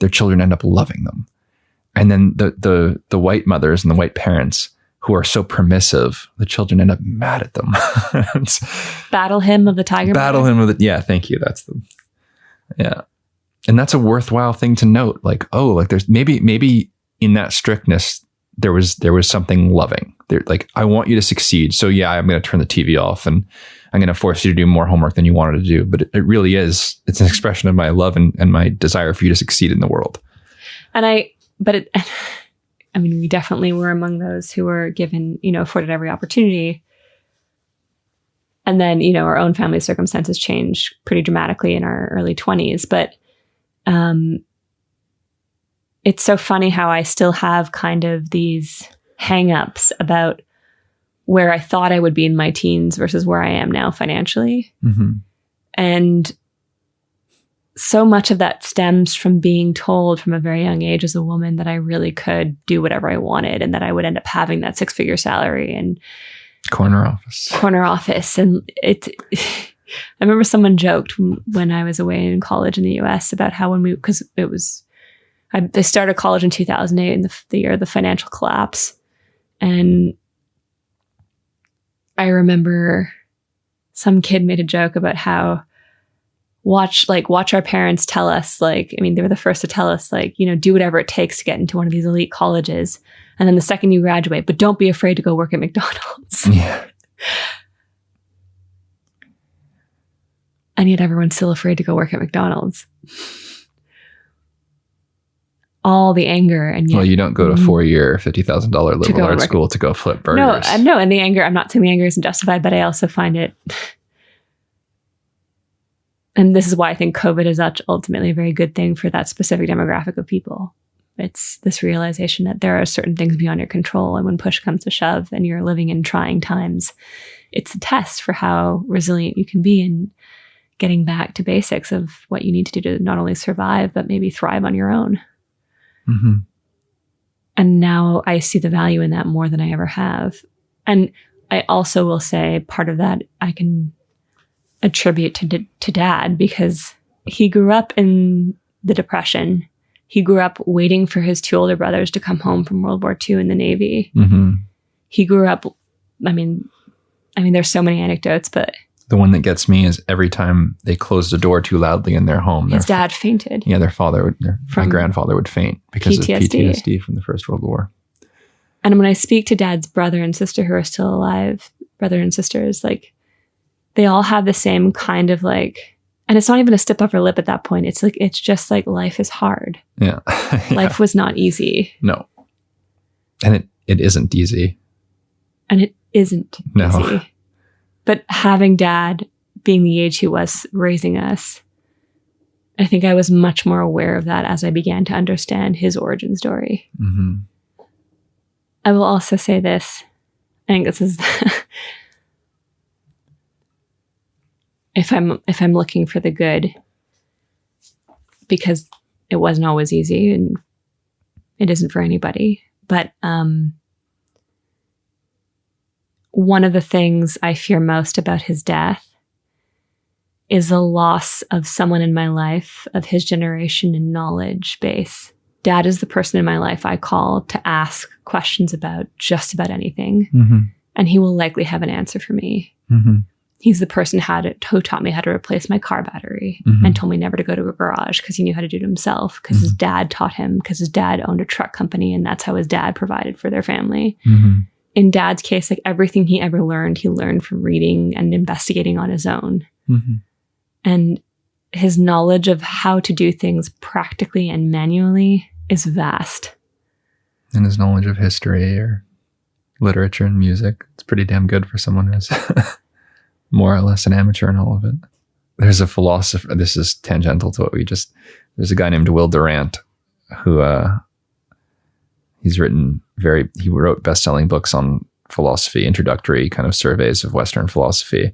end up loving them. And then the white mothers and the white parents who are so permissive, the children end up mad at them. Battle Hymn of the Tiger Mom. Yeah, thank you. Yeah. And that's a worthwhile thing to note. Like, oh, like there's maybe in that strictness, there was something loving. Like, I want you to succeed. So yeah, I'm going to turn the TV off and I'm going to force you to do more homework than you wanted to do. But it really is, it's an expression of my love and my desire for you to succeed in the world. We definitely were among those who were given, afforded every opportunity. And then, our own family circumstances changed pretty dramatically in our early 20s. But it's so funny how I still have kind of these hang-ups about where I thought I would be in my teens versus where I am now financially. Mm-hmm. And so much of that stems from being told from a very young age as a woman that I really could do whatever I wanted and that I would end up having that 6-figure salary and corner office. And I remember someone joked when I was away in college in the US about how I started college in 2008 in the year of the financial collapse. And I remember some kid made a joke about how watch our parents tell us, they were the first to tell us, do whatever it takes to get into one of these elite colleges. And then the second you graduate, but don't be afraid to go work at McDonald's. Yeah. And yet everyone's still afraid to go work at McDonald's. All the anger. And yet, well, you don't go to 4-year, $50,000 liberal arts school to go flip burgers. No. And the anger, I'm not saying the anger isn't justified, but I also find it, and this is why I think COVID is ultimately a very good thing for that specific demographic of people. It's this realization that there are certain things beyond your control. And when push comes to shove and you're living in trying times, it's a test for how resilient you can be in getting back to basics of what you need to do to not only survive, but maybe thrive on your own. Mm-hmm. And now I see the value in that more than I ever have. And I also will say part of that I can attribute to Dad, because he grew up in the Depression. He grew up waiting for his 2 older brothers to come home from World War II in the Navy. Mm-hmm. He grew up, there's so many anecdotes, but the one that gets me is every time they closed the door too loudly in their home, his dad fainted. Yeah, my grandfather would faint because of PTSD from the First World War. And when I speak to Dad's brother and sister who are still alive, brother and sisters, they all have the same kind of and it's not even a step upper lip at that point. It's just life is hard. Yeah. Yeah. Life was not easy. No. And it isn't easy. And it isn't easy. But having Dad being the age he was raising us, I think I was much more aware of that as I began to understand his origin story. Mm-hmm. I will also say this. I think this is... if I'm looking for the good, because it wasn't always easy, and it isn't for anybody. But one of the things I fear most about his death is the loss of someone in my life of his generation and knowledge base. Dad is the person in my life I call to ask questions about just about anything. Mm-hmm. And he will likely have an answer for me. Mm-hmm. He's the person who taught me how to replace my car battery, mm-hmm. and told me never to go to a garage because he knew how to do it himself, because mm-hmm. his dad taught him, because his dad owned a truck company and that's how his dad provided for their family. Mm-hmm. In Dad's case, like everything he ever learned, he learned from reading and investigating on his own. Mm-hmm. And his knowledge of how to do things practically and manually is vast. And his knowledge of history or literature and music, it's pretty damn good for someone who's more or less an amateur in all of it. There's a philosopher, this is tangential to what there's a guy named Will Durant who he wrote best-selling books on philosophy, introductory kind of surveys of Western philosophy.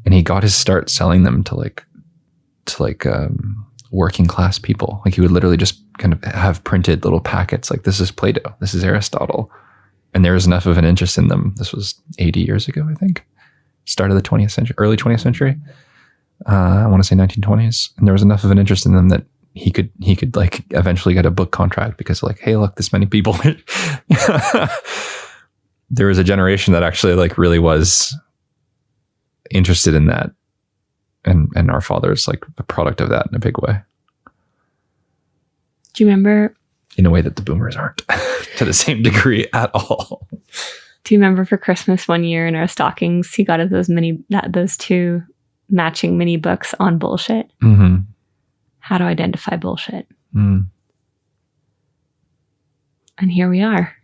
And he got his start selling them to working class people. Like he would literally just kind of have printed little packets like, this is Plato, this is Aristotle. And there was enough of an interest in them. This was 80 years ago, I think. Start of the 20th century, early 20th century. I want to say 1920s. And there was enough of an interest in them that he could like eventually get a book contract because like, hey, look, this many people. There was a generation that actually like really was interested in that. And our father is like a product of that in a big way. Do you remember? In a way that the boomers aren't to the same degree at all. Do you remember for Christmas one year in our stockings, he got us those two matching mini books on bullshit? Mm-hmm. How to identify bullshit. Mm. And here we are.